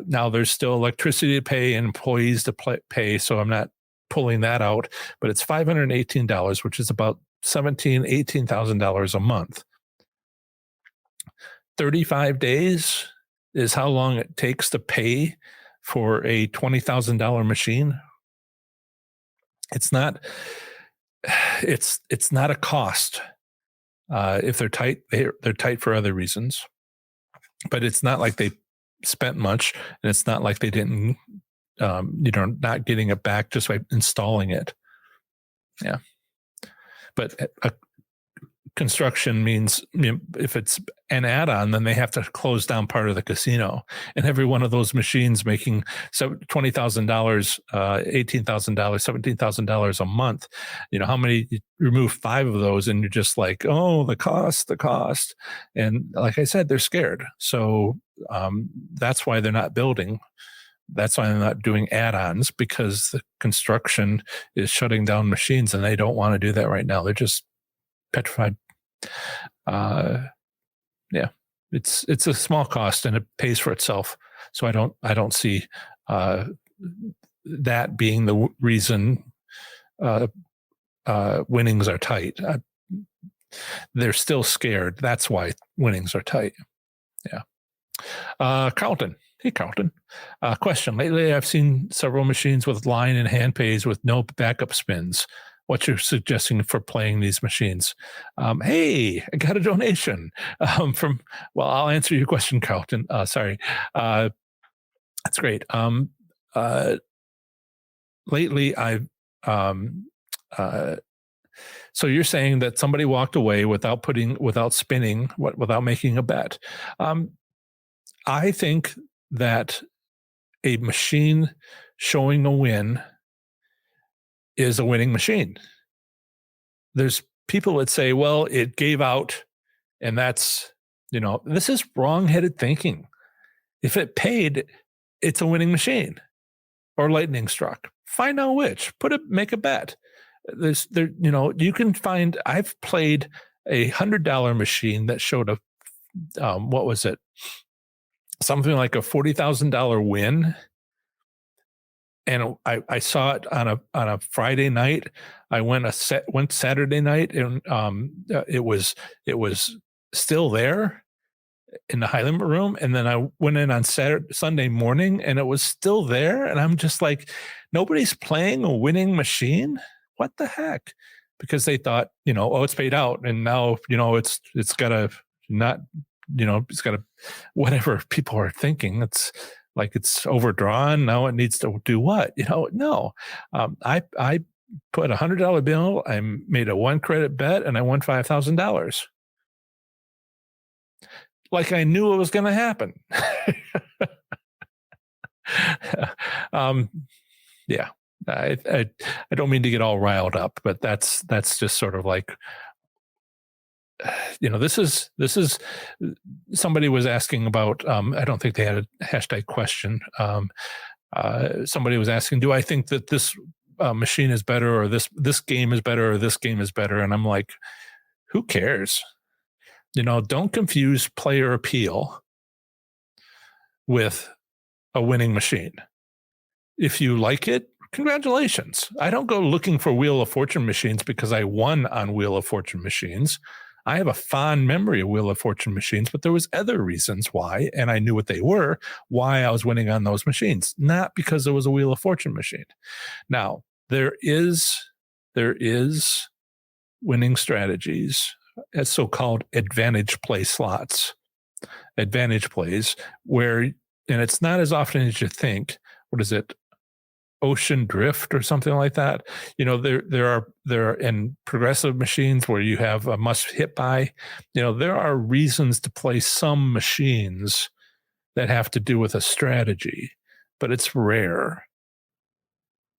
Now there's still electricity to pay and employees to pay, so I'm not pulling that out, but it's $518, which is about $18,000 a month. 35 days, is how long it takes to pay for a $20,000 machine. It's not a cost. If they're tight, they're tight for other reasons. But it's not like they spent much, and it's not like they didn't, not getting it back just by installing it. Yeah. But construction means, if it's an add-on, then they have to close down part of the casino, and every one of those machines making $20,000, $18,000, $17,000 a month. How many? You remove 5 of those, and you're just like, oh, the cost. And like I said, they're scared. So that's why they're not building. That's why they're not doing add-ons, because the construction is shutting down machines, and they don't want to do that right now. They're just petrified. It's a small cost, and it pays for itself. So I don't see that being the reason winnings are tight. They're still scared. That's why winnings are tight. Yeah. Carlton. Hey, Carlton. Question. Lately, I've seen several machines with line and hand pays with no backup spins. What you're suggesting for playing these machines? Hey, I got a donation I'll answer your question, Carlton. Sorry. That's great. Lately, I've so you're saying that somebody walked away without spinning, without making a bet. I think that a machine showing a win is a winning machine. There's people that say, well, it gave out, and that's, this is wrong-headed thinking. If it paid, it's a winning machine, or lightning struck. Find out which. Make a bet. You can find. I've played a $100 machine that showed what was it? Something like a $40,000 win. And I saw it on a Friday night. I went Saturday night, and it was still there in the high limit room. And then I went in on Sunday morning, and it was still there. And I'm just like, nobody's playing a winning machine. What the heck? Because they thought, it's paid out, and now it's got to not, it's got to, whatever people are thinking. It's like it's overdrawn. Now it needs to do what? No. I put a $100 bill. I made a 1 credit bet, and I won $5,000. Like I knew it was going to happen. Yeah. I don't mean to get all riled up, but that's just sort of like, this is somebody was asking about, I don't think they had a hashtag question. Somebody was asking, do I think that this machine is better, or this game is better, or this game is better? And I'm like, who cares? Don't confuse player appeal with a winning machine. If you like it, congratulations. I don't go looking for Wheel of Fortune machines because I won on Wheel of Fortune machines. I have a fond memory of Wheel of Fortune machines, but there was other reasons why, and I knew what they were, why I was winning on those machines, not because it was a Wheel of Fortune machine. Now, there is winning strategies as so-called advantage play slots, advantage plays, where, and it's not as often as you think. What is it? Ocean Drift or something like that. There are in progressive machines where you have a must hit by. There are reasons to play some machines that have to do with a strategy, but it's rare,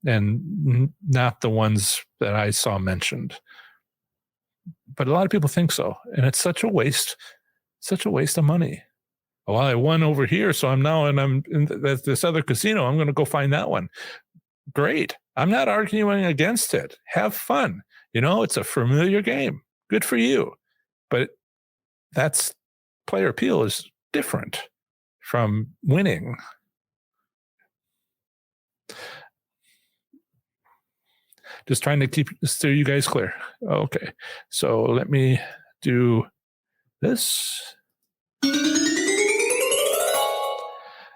and not the ones that I saw mentioned. But a lot of people think so, and it's such a waste of money. Well, I won over here, so I'm in this other casino. I'm going to go find that one. Great. I'm not arguing against it. Have fun. It's a familiar game. Good for you. But that's player appeal is different from winning. Just trying to steer you guys clear. Okay. So let me do this.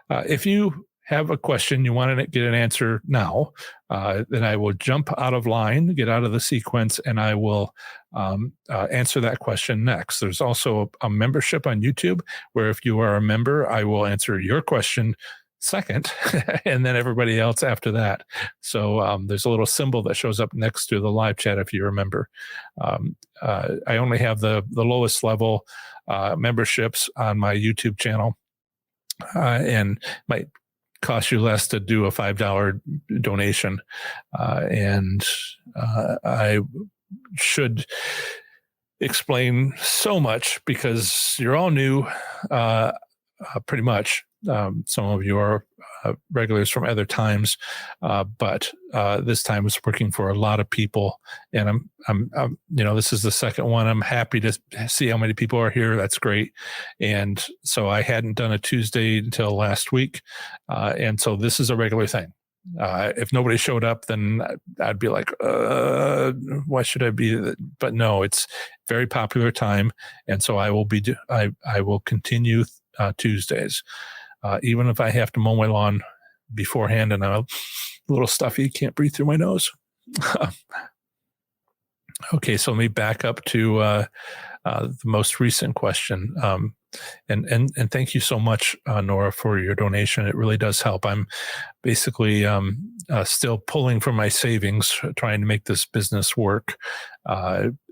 If you have a question you want to get an answer now, then I will jump out of line, get out of the sequence, and I will answer that question next. There's also a membership on YouTube where if you are a member, I will answer your question second, and then everybody else after that. So there's a little symbol that shows up next to the live chat if you remember. I only have the lowest level memberships on my YouTube channel, and might cost you less to do a $5 donation. And I should explain so much because you're all new, pretty much. Some of you are regulars from other times, but this time it's working for a lot of people. And I'm this is the second one. I'm happy to see how many people are here. That's great. And so I hadn't done a Tuesday until last week, and so this is a regular thing. If nobody showed up, then I'd be like, why should I be? But no, it's very popular time, and so I will continue Tuesdays. Even if I have to mow my lawn beforehand and I'm a little stuffy, can't breathe through my nose. Okay, so let me back up to the most recent question. And thank you so much, Nora, for your donation. It really does help. I'm basically still pulling from my savings, trying to make this business work.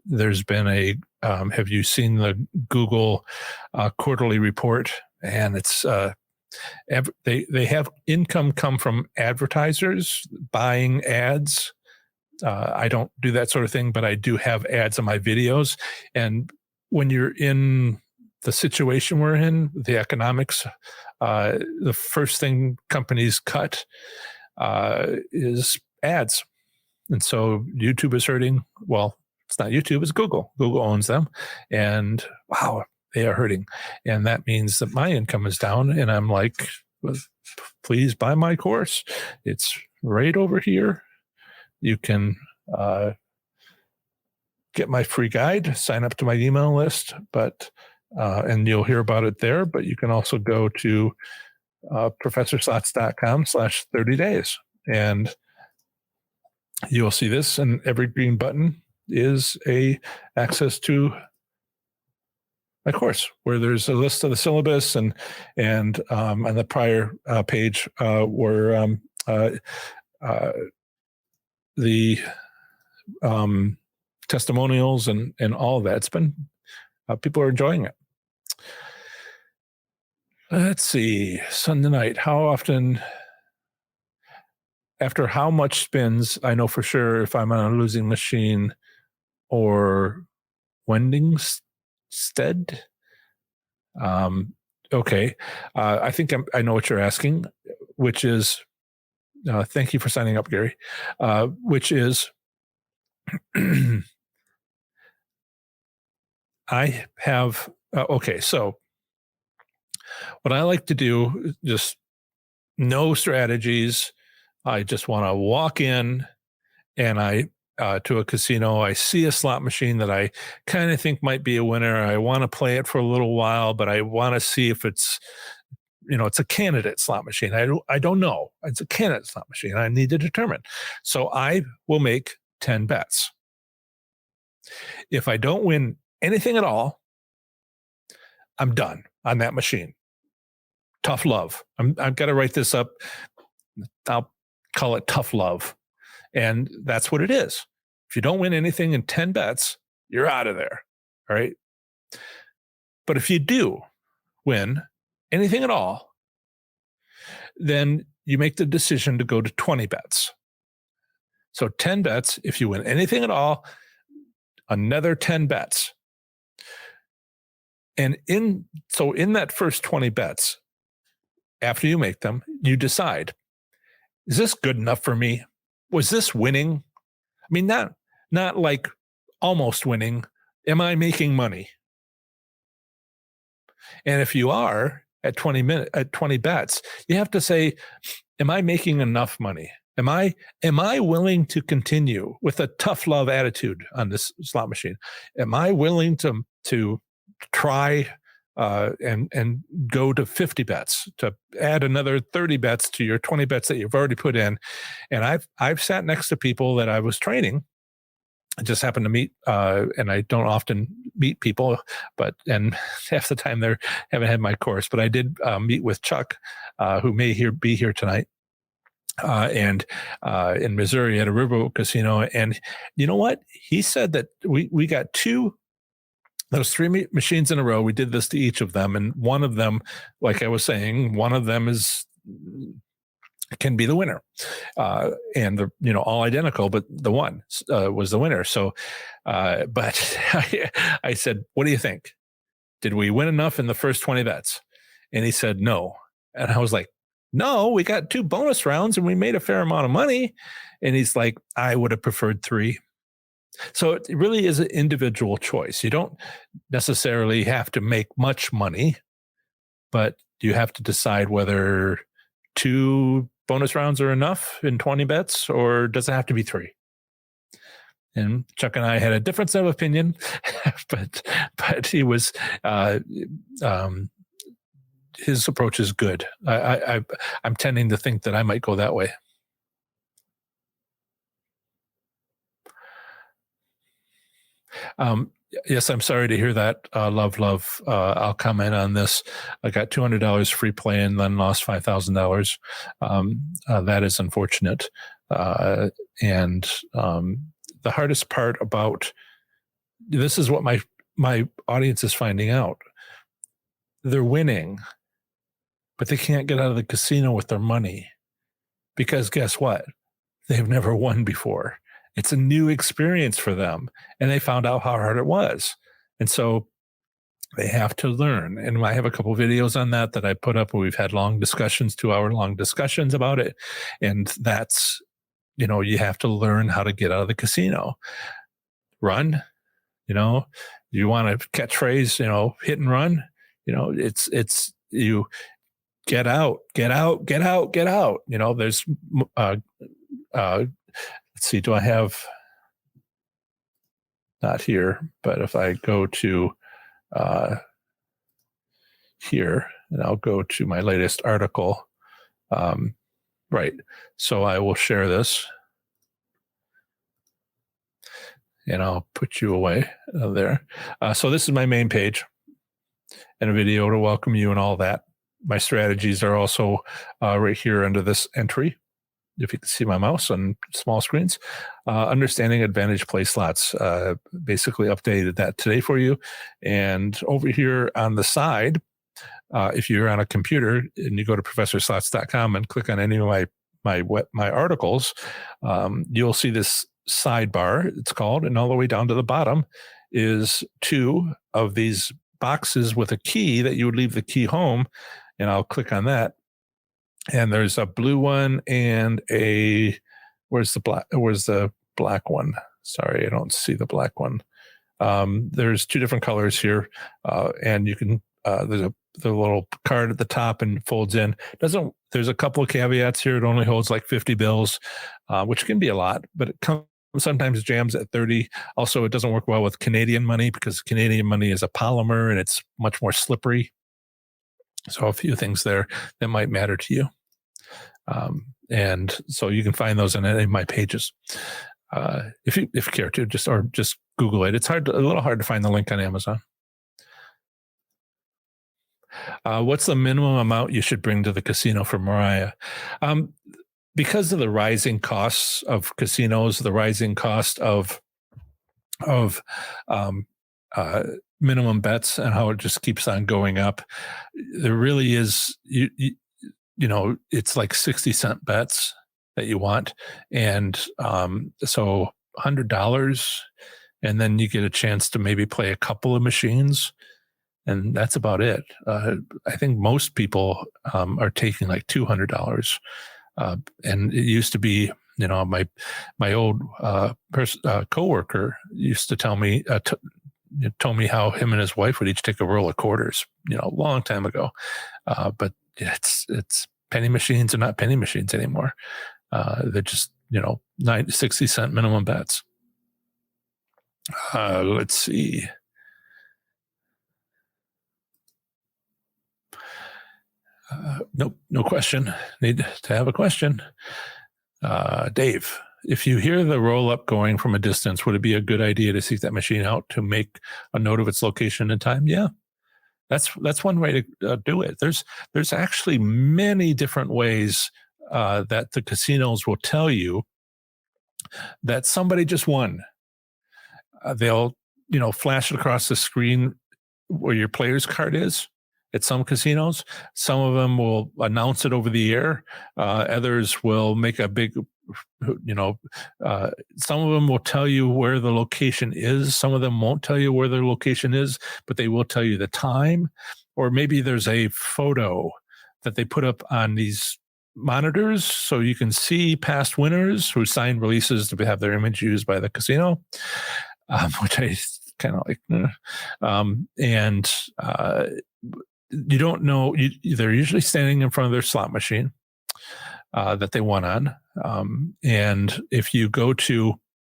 There's been have you seen the Google quarterly report? And it's they have income come from advertisers buying ads. I don't do that sort of thing, but I do have ads on my videos. And when you're in the situation we're in, the economics, the first thing companies cut is ads. And so YouTube is hurting. Well, it's not YouTube, it's Google. Google owns them. And wow, they are hurting. And that means that my income is down. And I'm like, please buy my course. It's right over here. You can get my free guide, sign up to my email list, and you'll hear about it there. But you can also go to professorslots.com/30 days. And you'll see this, and every green button is a access to my course, where there's a list of the syllabus, and on the prior page were the testimonials and all of that. It's been people are enjoying it. Let's see, Sunday night. How often? After how much spins, I know for sure if I'm on a losing machine or wending stead. Okay. I think I know what you're asking, which is, thank you for signing up, Gary, which is, I have, okay. So what I like to do is just no strategies. I just want to walk in and to a casino. I see a slot machine that I kind of think might be a winner. I want to play it for a little while, but I want to see if it's, it's a candidate slot machine. I don't know. It's a candidate slot machine. I need to determine. So I will make 10 bets. If I don't win anything at all, I'm done on that machine. Tough love. I've got to write this up. I'll call it tough love. And that's what it is. If you don't win anything in 10 bets, you're out of there. All right. But if you do win anything at all, then you make the decision to go to 20 bets. So 10 bets, if you win anything at all, another 10 bets. And in that first 20 bets, after you make them, you decide, is this good enough for me? Was this winning? I mean, not like almost winning. Am I making money? And if you are at 20 bets, you have to say, am I making enough money? Am I willing to continue with a tough love attitude on this slot machine? Am I willing to try and go to 50 bets, to add another 30 bets to your 20 bets that you've already put in. And I've sat next to people that I was training. I just happened to meet, and I don't often meet people, and half the time they haven't had my course. But I did meet with Chuck, who may be here tonight, and in Missouri at a riverboat casino. And you know what? He said that we got those three machines in a row. We did this to each of them, and one of them, like I was saying, one of them can be the winner, and they're all identical, but the one was the winner. So, but I said, "What do you think? Did we win enough in the first 20 bets?" And he said, "No." And I was like, "No, we got 2 bonus rounds and we made a fair amount of money." And he's like, "I would have preferred 3." So it really is an individual choice. You don't necessarily have to make much money, but you have to decide whether 2 bonus rounds are enough in 20 bets, or does it have to be 3? And Chuck and I had a difference of opinion, but he was, his approach is good. I'm tending to think that I might go that way. Yes, I'm sorry to hear that. Love. I'll comment on this. I got $200 free play and then lost $5,000. That is unfortunate. And the hardest part about this is what my audience is finding out. They're winning, but they can't get out of the casino with their money because guess what? They've never won before. It's a new experience for them, and they found out how hard it was. And so they have to learn. And I have a couple of videos on that I put up where we've had long discussions, 2-hour-long discussions about it. And that's, you have to learn how to get out of the casino. Run, you want a catchphrase, hit and run, it's you get out. There's, let's see, do I have, not here, but if I go to here, and I'll go to my latest article, right. So I will share this, and I'll put you away there. So this is my main page, and a video to welcome you and all that. My strategies are also right here under this entry. If you can see my mouse on small screens, understanding advantage play slots, basically updated that today for you. And over here on the side, if you're on a computer and you go to professorslots.com and click on any of my articles, you'll see this sidebar, it's called, and all the way down to the bottom is 2 of these boxes with a key that you would leave the key home. And I'll click on that. And there's a blue one and where's the black one? Sorry, I don't see the black one. There's 2 different colors here. And you can, there's the little card at the top and folds in. There's a couple of caveats here. It only holds like 50 bills, which can be a lot, but it sometimes jams at 30. Also, it doesn't work well with Canadian money because Canadian money is a polymer and it's much more slippery. So a few things there that might matter to you. And so you can find those in any of my pages. If you care to, just Google it. It's a little hard to find the link on Amazon. What's the minimum amount you should bring to the casino for Mariah? Because of the rising costs of casinos, the rising cost of minimum bets and how it just keeps on going up, there really is, it's like 60-cent bets that you want. And so $100, and then you get a chance to maybe play a couple of machines. And that's about it. I think most people are taking like $200. And it used to be, my old coworker used to tell me, told me how him and his wife would each take a roll of quarters, a long time ago. But it's penny machines are not penny machines anymore. They're just, 60-cent minimum bets. Let's see. Nope, no question. Need to have a question. Dave, if you hear the roll-up going from a distance, would it be a good idea to seek that machine out to make a note of its location and time? Yeah, that's one way to do it. There's actually many different ways that the casinos will tell you that somebody just won. They'll flash it across the screen where your player's card is. At some casinos, some of them will announce it over the air. Others will make a big, some of them will tell you where the location is. Some of them won't tell you where their location is, but they will tell you the time. Or maybe there's a photo that they put up on these monitors so you can see past winners who signed releases to have their image used by the casino, which I kind of like. You don't know. They're usually standing in front of their slot machine that they won on. And if you go to,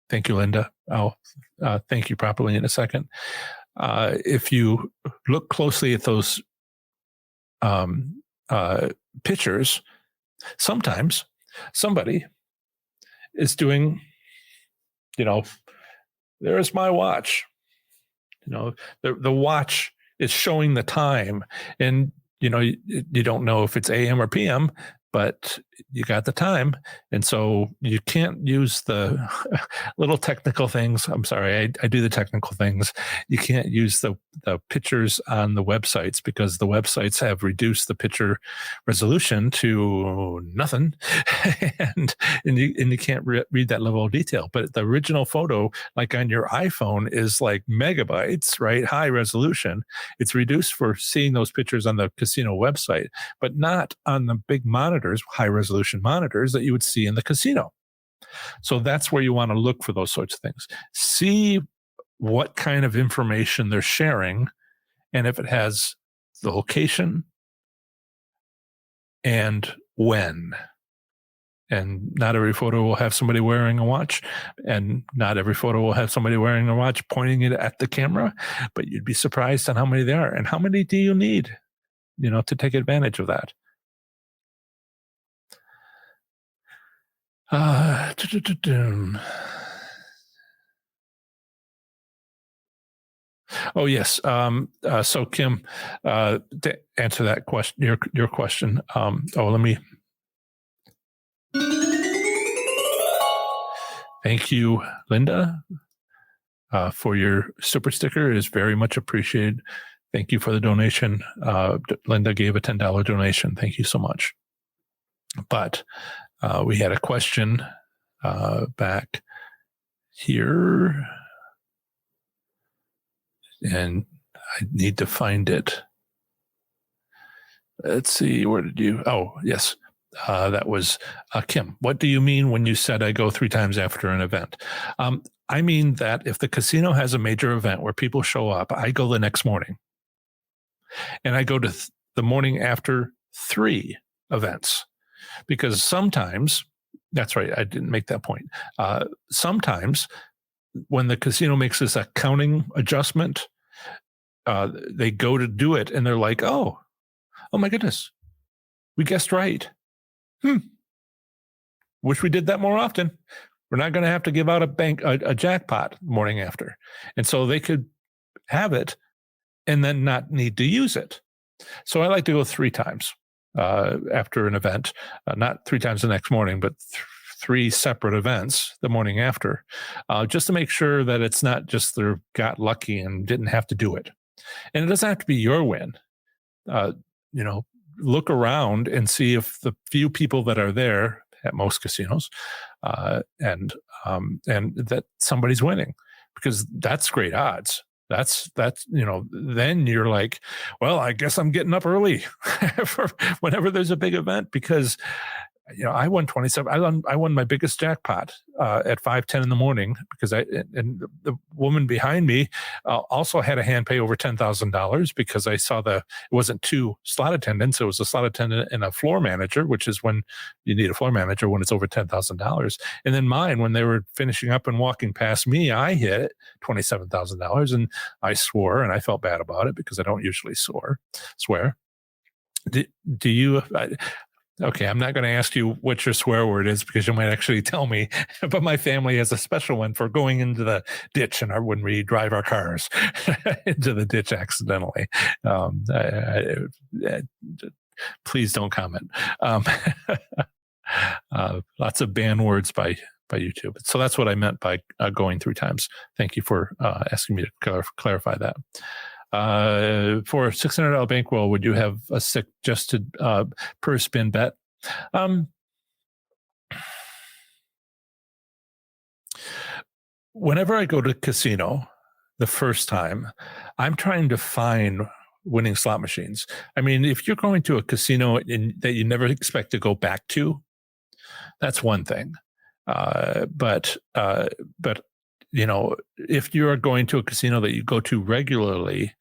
thank you, Linda. I'll thank you properly in a second. If you look closely at those pictures, sometimes somebody is doing, there's my watch. The watch is showing the time, and you don't know if it's AM or PM, but you got the time. And so you can't use the little technical things. I'm sorry, I do the technical things. You can't use the pictures on the websites because the websites have reduced the picture resolution to nothing. and you can't read that level of detail. But the original photo, like on your iPhone, is like megabytes, right? High resolution. It's reduced for seeing those pictures on the casino website, but not on the big monitors, high resolution monitors that you would see in the casino. So that's where you want to look for those sorts of things. See what kind of information they're sharing, and if it has the location and when. And not every photo will have somebody wearing a watch, and not every photo will have somebody wearing a watch pointing it at the camera, but you'd be surprised on how many there are. And how many do you need, to take advantage of that? Oh, yes. So Kim, to answer that question, your question. Let me. Thank you, Linda, for your super sticker. It is very much appreciated. Thank you for the donation. Linda gave a $10 donation. Thank you so much. But we had a question back here, and I need to find it. Let's see. Where did you? Oh, yes. That was Kim. What do you mean when you said I go 3 times after an event? I mean that if the casino has a major event where people show up, I go the next morning. And I go to the morning after 3 events. Because sometimes, that's right, I didn't make that point. Sometimes when the casino makes this accounting adjustment, they go to do it and they're like, oh my goodness, we guessed right. Wish we did that more often. We're not going to have to give out a jackpot the morning after. And so they could have it and then not need to use it. So I like to go 3 times after an event, not 3 times the next morning, but 3 separate events the morning after, just to make sure that it's not just they got lucky and didn't have to do it. And it doesn't have to be your win. Look around and see if the few people that are there at most casinos, and that somebody's winning, because that's great odds. That's then you're like, well, I guess I'm getting up early for whenever there's a big event, because I won 27. I won my biggest jackpot at 5:10 in the morning, because and the woman behind me also had a hand pay over $10,000, because I saw it wasn't 2 slot attendants. It was a slot attendant and a floor manager, which is when you need a floor manager when it's over $10,000. And then mine, when they were finishing up and walking past me, I hit $27,000, and I swore, and I felt bad about it because I don't usually swear. Do you? Okay, I'm not going to ask you what your swear word is because you might actually tell me. But my family has a special one for going into the ditch, and when we drive our cars into the ditch accidentally. Please don't comment. Lots of banned words by YouTube. So that's what I meant by going through times. Thank you for asking me to clarify that. For a $600 bankroll, would you have a suggested per spin bet? Whenever I go to casino the first time, I'm trying to find winning slot machines. I mean, if you're going to a casino that you never expect to go back to, that's one thing. But you know, if you are going to a casino that you go to regularly,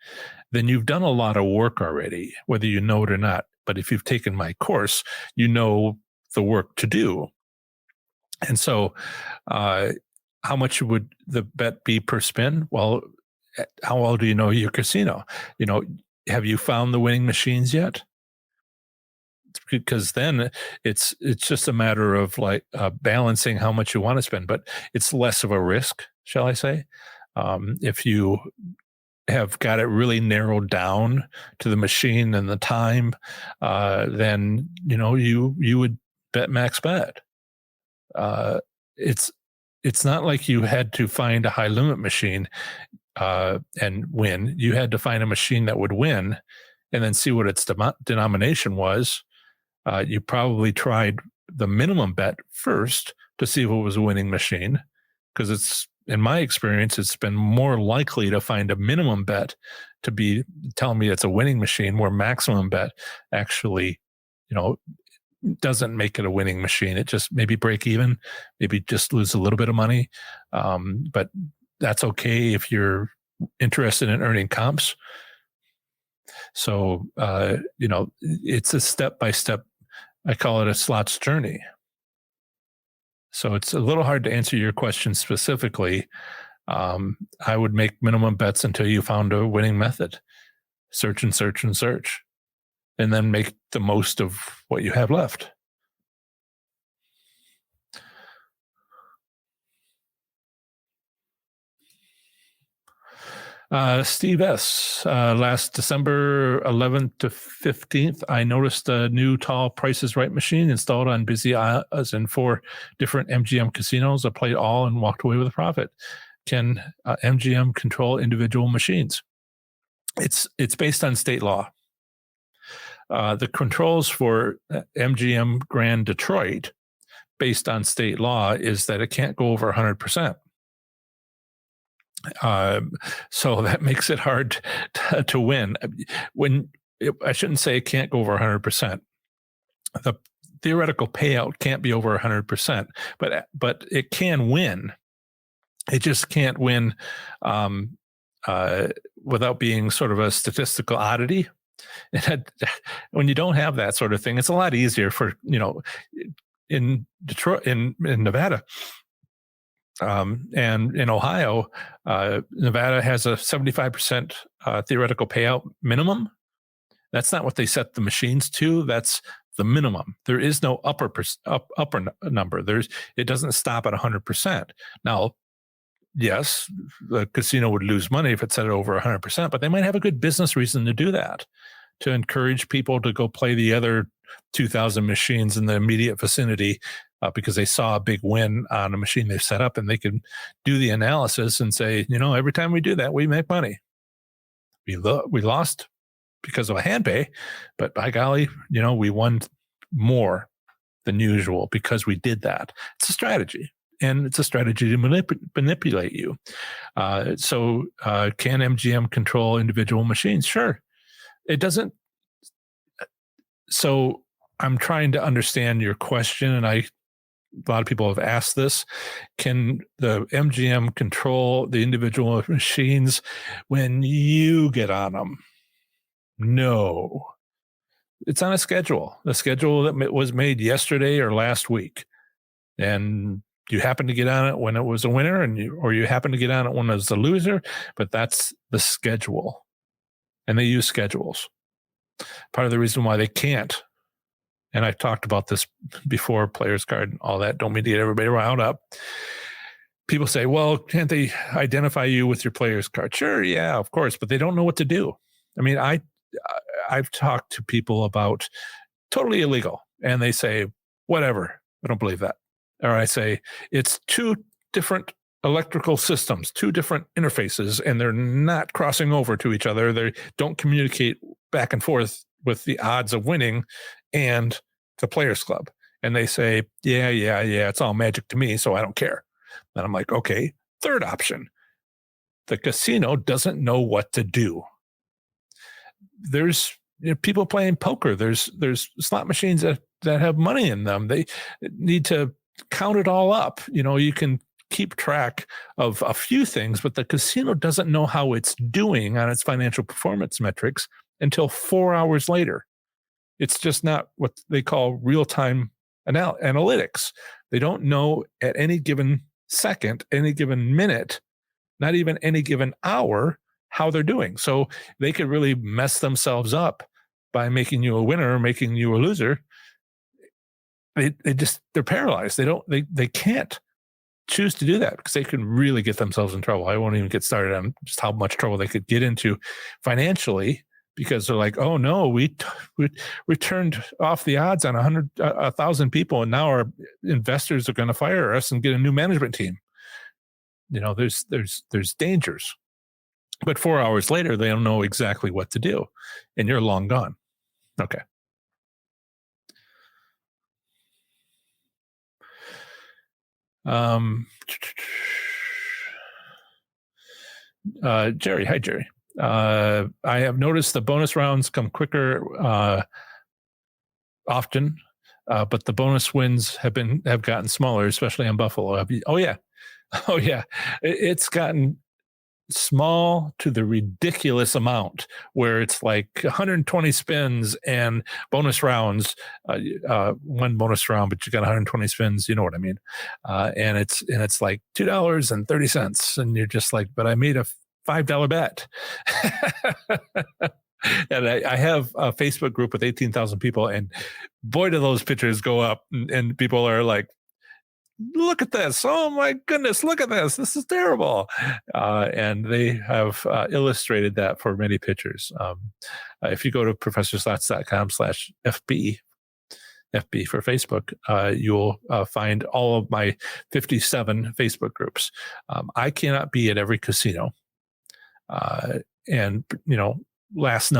then you've done a lot of work already, whether you know it or not. But if you've taken my course, you know the work to do. And so, how much would the bet be per spin? Well, how well do you know your casino? You know, have you found the winning machines yet? Because then it's just a matter of like balancing how much you want to spend, but it's less of a risk, shall I say? If you have got it really narrowed down to the machine and the time, then you know you would bet max bet. It's not like you had to find a high limit machine and win. You had to find a machine that would win, and then see what its denomination was. You probably tried the minimum bet first to see if it was a winning machine, because it's, in my experience, it's been more likely to find a minimum bet to be telling me it's a winning machine, where maximum bet actually, you know, doesn't make it a winning machine. It just maybe break even, maybe just lose a little bit of money. But that's okay if you're interested in earning comps. So, you know, it's a step-by-step, I call it a slots journey. So it's a little hard to answer your question specifically. I would make minimum bets until you found a winning method. Search and search and search, and then make the most of what you have left. Steve S. Last December 11th to 15th, I noticed a new tall Price is Right machine installed on busy aisles in 4 different MGM casinos. I played all and walked away with a profit. Can MGM control individual machines? It's based on state law. The controls for MGM Grand Detroit, based on state law, is that it can't go over 100%. So that makes it hard to win. I shouldn't say it can't go over 100%. The theoretical payout can't be over 100%, but it can win. It just can't win without being sort of a statistical oddity. When you don't have that sort of thing, it's a lot easier for, you know, in Detroit, in Nevada, and in Ohio, Nevada has a 75% theoretical payout minimum. That's not what they set the machines to. That's the minimum. There is no upper number. It doesn't stop at 100%. Now, yes, the casino would lose money if it set it over 100%, but they might have a good business reason to do that, to encourage people to go play the other 2,000 machines in the immediate vicinity, because they saw a big win on a machine they set up, and they can do the analysis and say, you know, every time we do that, we make money. We lost because of a hand pay, but by golly, you know, we won more than usual because we did that. It's a strategy, and it's a strategy to manipulate you. So can MGM control individual machines? Sure. It doesn't. So I'm trying to understand your question, and a lot of people have asked this. Can the MGM control the individual machines when you get on them? No. It's on a schedule, the schedule that was made yesterday or last week. And you happen to get on it when it was a winner, or you happen to get on it when it was a loser, but that's the schedule. And they use schedules. Part of the reason why they can't, and I've talked about this before, players card and all that, don't mean to get everybody riled up. People say, well, can't they identify you with your player's card? Sure, yeah, of course, but they don't know what to do. I mean, I've talked to people about totally illegal, and they say, whatever, I don't believe that. Or I say, it's two different electrical systems, two different interfaces, and they're not crossing over to each other. They don't communicate back and forth with the odds of winning and the Players Club. And they say, yeah, it's all magic to me, so I don't care. And I'm like, okay, third option. The casino doesn't know what to do. There's people playing poker. There's slot machines that have money in them. They need to count it all up. You can keep track of a few things, but the casino doesn't know how it's doing on its financial performance metrics until 4 hours later. It's just not what they call real-time analytics. They don't know at any given second, any given minute, not even any given hour, how they're doing. So they could really mess themselves up by making you a winner or making you a loser. They're paralyzed. They can't choose to do that because they can really get themselves in trouble. I won't even get started on just how much trouble they could get into financially, because they're like, oh no, we turned off the odds on 1,000 people, and now our investors are going to fire us and get a new management team. There's dangers. But 4 hours later, they don't know exactly what to do, and you're long gone. Okay. Jerry, hi Jerry. I have noticed the bonus rounds come quicker often, but the bonus wins have gotten smaller, especially on Buffalo. Oh yeah, it's gotten small to the ridiculous amount where it's like 120 spins and bonus rounds, one bonus round, but you got 120 spins. You know what I mean? And it's like $2.30, and you're just like, but I made a $5 bet. And I have a Facebook group with 18,000 people, and boy, do those pictures go up, and people are like, look at this. Oh my goodness, look at this. This is terrible. And they have illustrated that for many pictures. If you go to professorslots.com/FB, FB for Facebook, you'll find all of my 57 Facebook groups. I cannot be at every casino. And last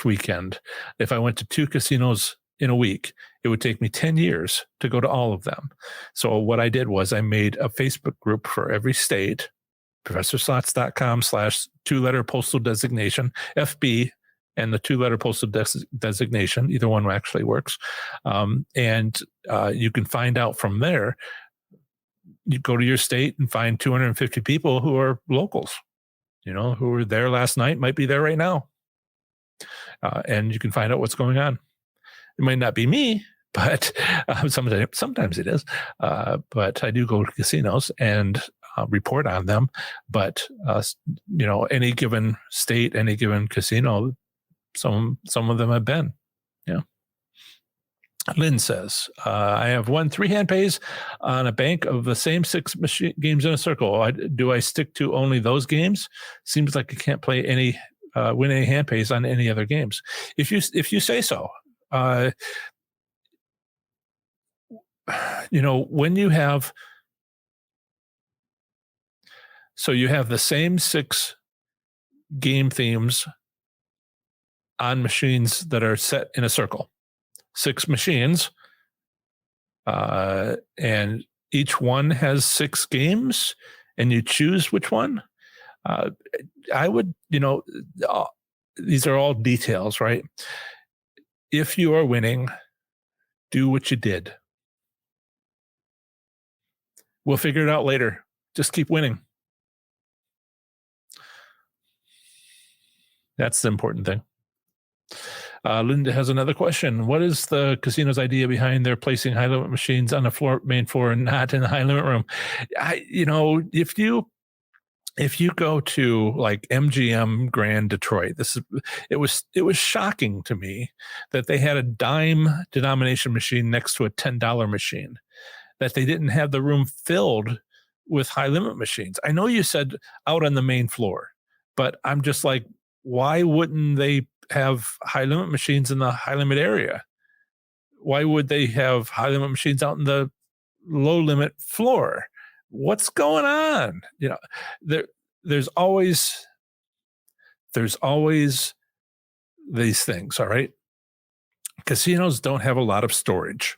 weekend, if I went to 2 casinos in a week, it would take me 10 years to go to all of them. So what I did was I made a Facebook group for every state, professorslots.com/2-letter postal designation, FB, and the 2-letter postal designation. Either one actually works. And you can find out from there. You go to your state and find 250 people who are locals, who were there last night, might be there right now. And you can find out what's going on. It might not be me, but sometimes it is. But I do go to casinos and report on them. But any given state, any given casino, some of them have been. Yeah. Lynn says, I have won 3 hand pays on a bank of the same 6 games in a circle. Do I stick to only those games? Seems like I can't play win any hand pays on any other games. If you say so. When you have the same 6 game themes on machines that are set in a circle, 6 machines, and each one has 6 games, and you choose which one. I would, these are all details, right? If you are winning, do what you did. We'll figure it out later. Just keep winning. That's the important thing. Linda has another question. What is the casino's idea behind their placing high limit machines on the main floor and not in the high limit room? if you go to like MGM Grand Detroit, it was shocking to me that they had a dime denomination machine next to a $10 machine, that they didn't have the room filled with high limit machines. I know you said out on the main floor, but I'm just like, why wouldn't they have high limit machines in the high limit area? Why would they have high limit machines out in the low limit floor? What's going on? There's always these things. All right. Casinos don't have a lot of storage.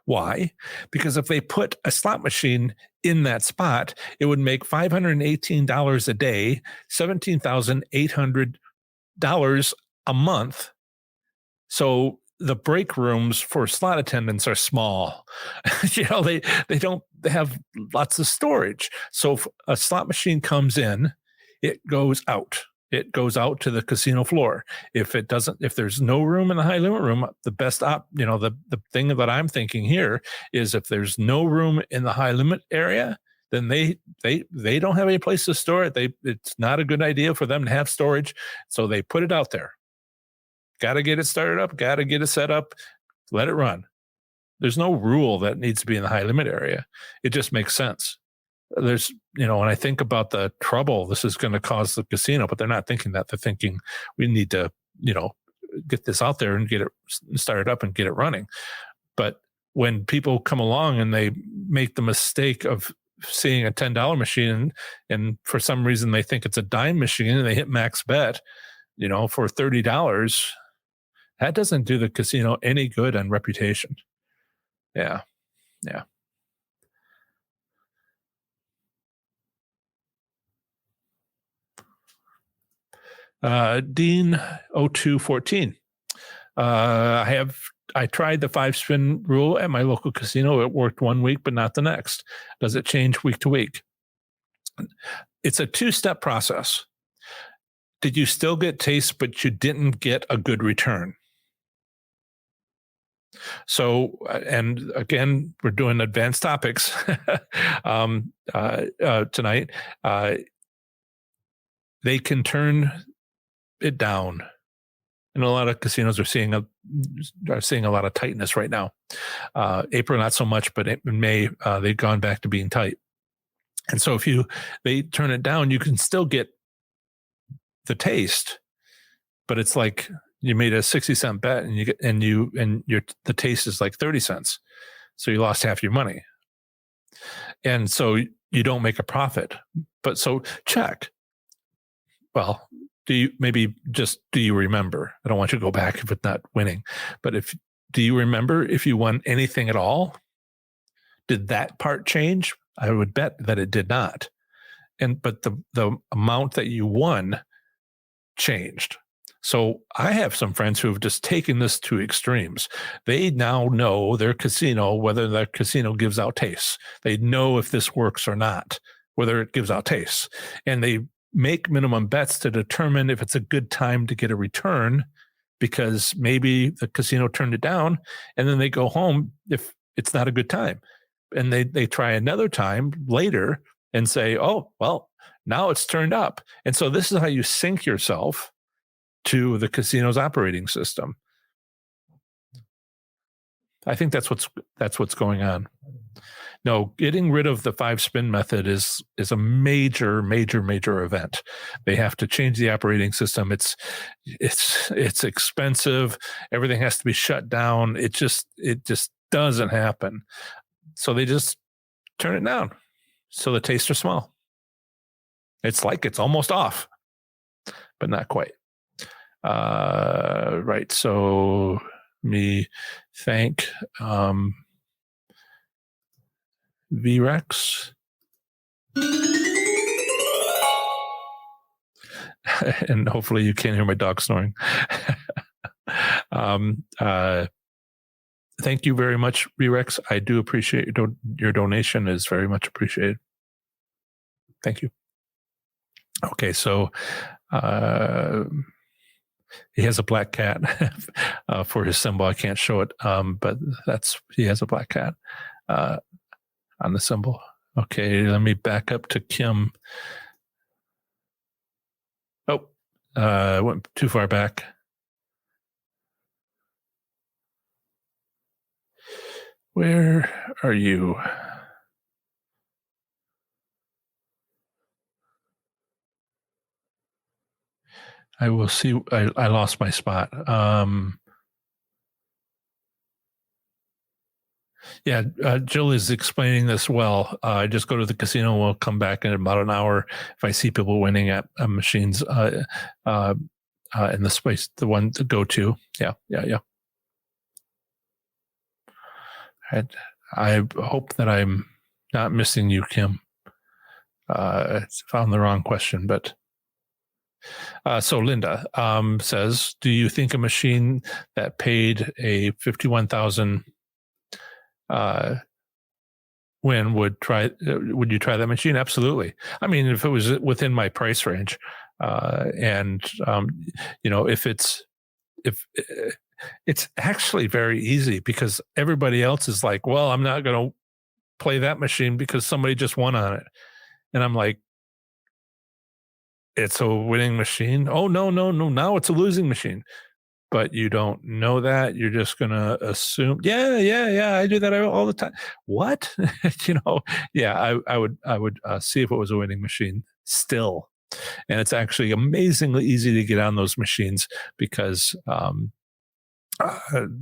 Why? Because if they put a slot machine in that spot, it would make $518 a day, $17,800 a month. So the break rooms for slot attendants are small. They don't have lots of storage. So if a slot machine comes in, it goes out. It goes out to the casino floor. If there's no room in the high limit room, the best the thing that I'm thinking here is if there's no room in the high limit area, then they don't have any place to store it. It's not a good idea for them to have storage. So they put it out there. Got to get it started up, got to get it set up, let it run. There's no rule that needs to be in the high limit area. It just makes sense. There's, when I think about the trouble this is going to cause the casino, but they're not thinking that. They're thinking we need to, get this out there and get it started up and get it running. But when people come along and they make the mistake of seeing a $10 machine and for some reason they think it's a dime machine and they hit max bet, for $30, that doesn't do the casino any good on reputation. Yeah. Dean 0214. I tried the 5-spin rule at my local casino. It worked 1 week, but not the next. Does it change week to week? It's a 2-step process. Did you still get taste, but you didn't get a good return? So, and again, we're doing advanced topics tonight. They can turn it down, and a lot of casinos are seeing a lot of tightness right now. April, not so much, but in May, they've gone back to being tight. And so, if they turn it down, you can still get the taste, but it's like you made a 60-cent bet and the taste is like 30 cents. So you lost half your money. And so you don't make a profit. But so check. Well, do you remember? I don't want you to go back if it's not winning, but do you remember if you won anything at all? Did that part change? I would bet that it did not. But the amount that you won changed. So I have some friends who have just taken this to extremes. They now know their casino, whether their casino gives out tastes. They know if this works or not, whether it gives out tastes. And they make minimum bets to determine if it's a good time to get a return, because maybe the casino turned it down, and then they go home if it's not a good time. And they try another time later and say, oh, well, now it's turned up. And so this is how you sync yourself to the casino's operating system. I think that's what's going on. No, getting rid of the 5-spin method is a major event. They have to change the operating system. It's expensive. Everything has to be shut down. It just doesn't happen. So they just turn it down. So the tastes are small. It's like it's almost off, but not quite. Right. So me thank VREX. And hopefully you can't hear my dog snoring. Thank you very much, VREX. I do appreciate your donation is very much appreciated. Thank you. Okay, so he has a black cat for his symbol. I can't show it, but he has a black cat on the symbol. Okay, let me back up to Kim. Went too far back. Where are you? I will see. I lost my spot. Yeah, Jill is explaining this well. I just go to the casino. We'll come back in about an hour if I see people winning at machines in the space, the one to go to. Yeah. I hope that I'm not missing you, Kim. Found the wrong question, but so Linda says, do you think a machine that paid a 51,000 win would you try that machine? Absolutely. I mean, if it was within my price range, and if it's actually very easy because everybody else is like, well, I'm not going to play that machine because somebody just won on it. And I'm like, it's a winning machine. Oh, no. Now it's a losing machine. But you don't know that. You're just going to assume, yeah. I do that all the time. What? I would see if it was a winning machine still. And it's actually amazingly easy to get on those machines because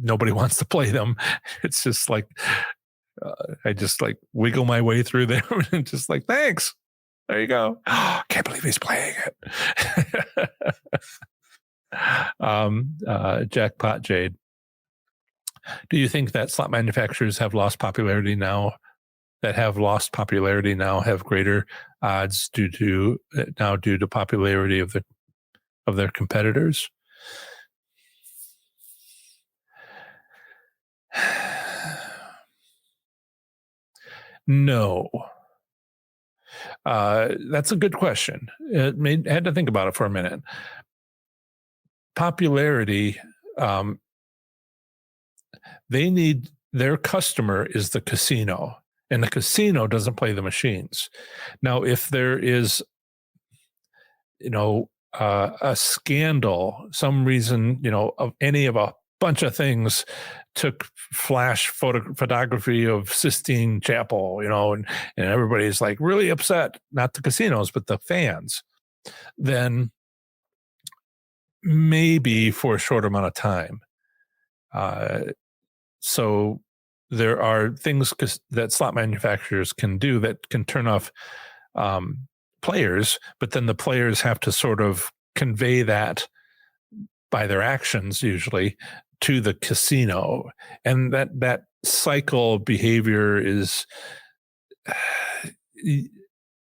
nobody wants to play them. It's just like, I just like wiggle my way through them and just like, thanks. There you go. Oh, can't believe he's playing it. Jackpot Jade. Do you think that slot manufacturers have lost popularity now? Have greater odds due to popularity of their competitors? No. That's a good question. I had to think about it for a minute. Popularity, they need, their customer is the casino, and the casino doesn't play the machines. Now, if there is, a scandal, some reason, of any of a bunch of things, took flash photography of Sistine Chapel, and everybody's like really upset, not the casinos, but the fans, then maybe for a short amount of time. So there are things that slot manufacturers can do that can turn off players, but then the players have to sort of convey that by their actions, usually, to the casino. And that cycle behavior is,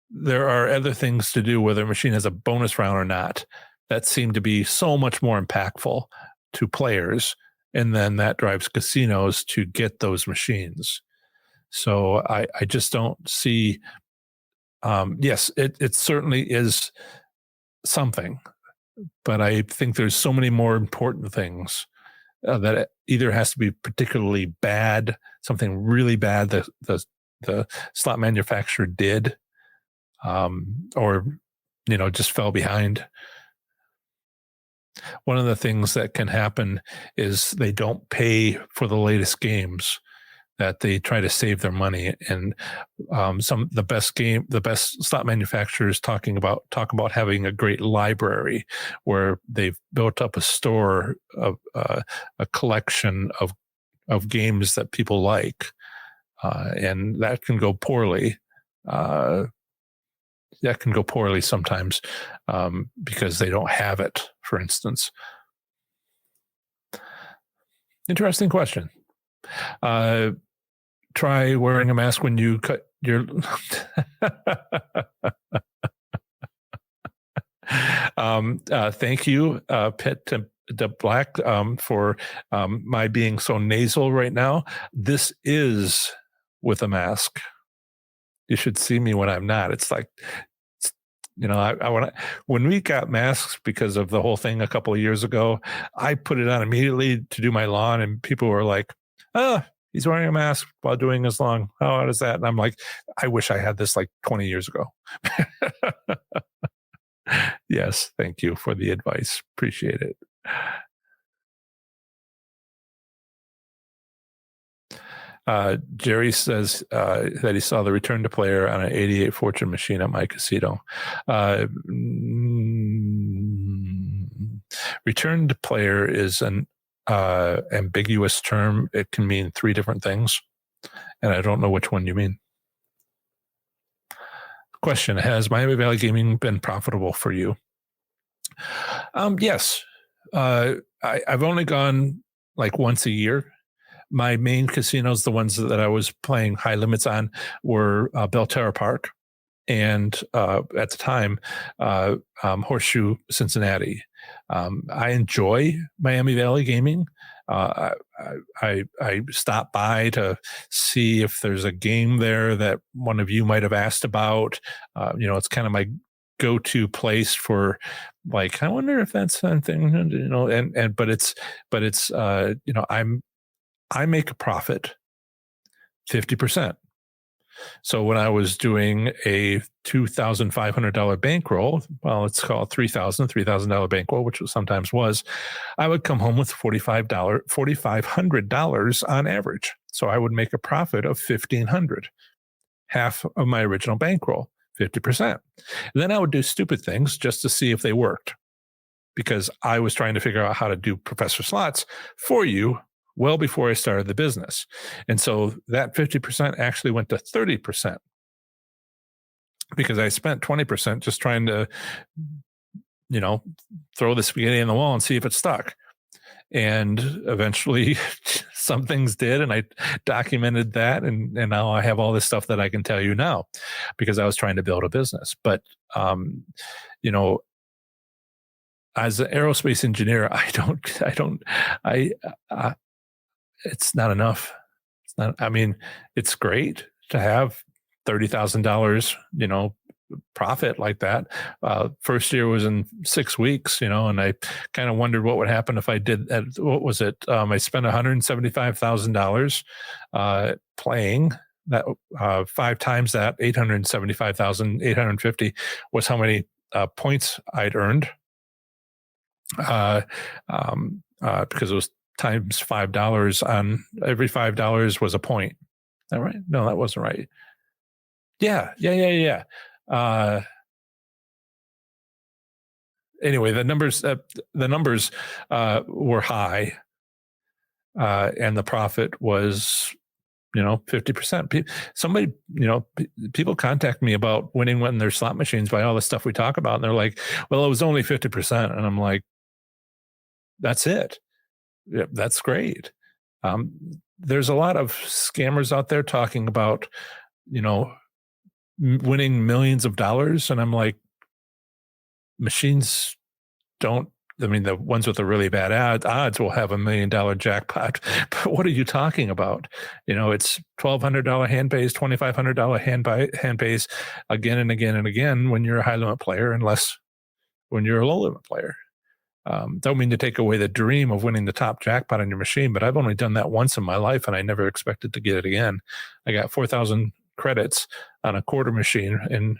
there are other things to do, whether a machine has a bonus round or not, that seem to be so much more impactful to players. And then that drives casinos to get those machines. So I just don't see, yes, it certainly is something, but I think there's so many more important things that it either has to be particularly bad, something really bad that the slot manufacturer did, or, just fell behind. One of the things that can happen is they don't pay for the latest games, that they try to save their money. And the best slot manufacturers talk about having a great library where they've built up a store of a collection of games that people like, and that can go poorly. That can go poorly sometimes because they don't have it, for instance. Interesting question. Try wearing a mask when you cut your... Thank you, Pet to Black, for my being so nasal right now. This is with a mask. You should see me when I'm not. It's like, when we got masks because of the whole thing a couple of years ago, I put it on immediately to do my lawn, and people were like, "Oh, he's wearing a mask while doing his lawn. How is that?" And I'm like, I wish I had this like 20 years ago. Yes, thank you for the advice. Appreciate it. Jerry says that he saw the return to player on an 88 Fortune machine at my casino. Return to player is an ambiguous term. It can mean three different things, and I don't know which one you mean. Question: has Miami Valley Gaming been profitable for you? Yes. I've only gone like once a year. My main casinos, the ones that I was playing high limits on, were Belterra Park and at the time, Horseshoe Cincinnati. I enjoy Miami Valley Gaming. I stopped by to see if there's a game there that one of you might have asked about. It's kind of my go-to place for, like, I wonder if that's something, but I make a profit 50%. So when I was doing a $2,500 bankroll, well, let's call it $3,000 bankroll, which sometimes was, I would come home with $4,500 on average. So I would make a profit of $1,500, half of my original bankroll, 50%. And then I would do stupid things just to see if they worked, because I was trying to figure out how to do Professor Slots for you well before I started the business. And so that 50% actually went to 30% because I spent 20% just trying to, throw the spaghetti in the wall and see if it stuck. And eventually some things did, and I documented that. And now I have all this stuff that I can tell you now because I was trying to build a business. But, as an aerospace engineer, it's not enough. It's great to have $30,000, profit like that. First year was in 6 weeks, and I kind of wondered what would happen if I did that. What was it? I spent $175,000 playing. That 5 times that, 875,850 was how many points I'd earned. Because it was times $5 on every $5 was a point. Is that right? No, that wasn't right. Yeah. Anyway, the numbers were high, and the profit was 50%. Somebody, people contact me about winning one of their slot machines by all the stuff we talk about, and they're like, "Well, it was only 50%," and I'm like, "That's it. Yeah, that's great." There's a lot of scammers out there talking about, winning millions of dollars. And I'm like, machines don't, the ones with the really bad odds will have $1 million jackpot. But what are you talking about? It's $1,200 hand pays, $2,500 hand pays again and again and again when you're a high limit player, unless when you're a low limit player. Don't mean to take away the dream of winning the top jackpot on your machine, but I've only done that once in my life, and I never expected to get it again. I got 4,000 credits on a quarter machine in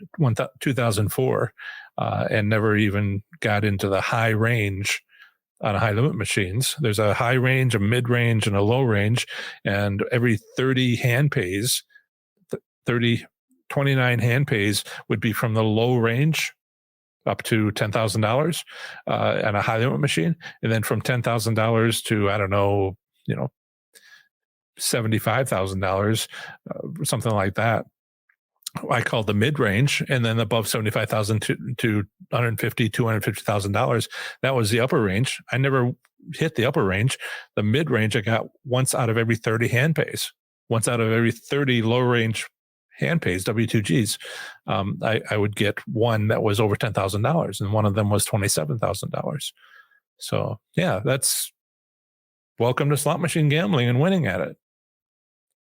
2004, and never even got into the high range on high limit machines. There's a high range, a mid range, and a low range, and every 30 hand pays, 29 hand pays would be from the low range up to $10,000 on a high limit machine. And then from $10,000 to, I don't know, $75,000, something like that, I call the mid range. And then above 75,000 to $250,000, that was the upper range. I never hit the upper range. The mid range I got once out of every 30 hand pays, once out of every 30 low range hand pays, W2Gs. I would get one that was over $10,000, and one of them was $27,000. So yeah, that's welcome to slot machine gambling and winning at it.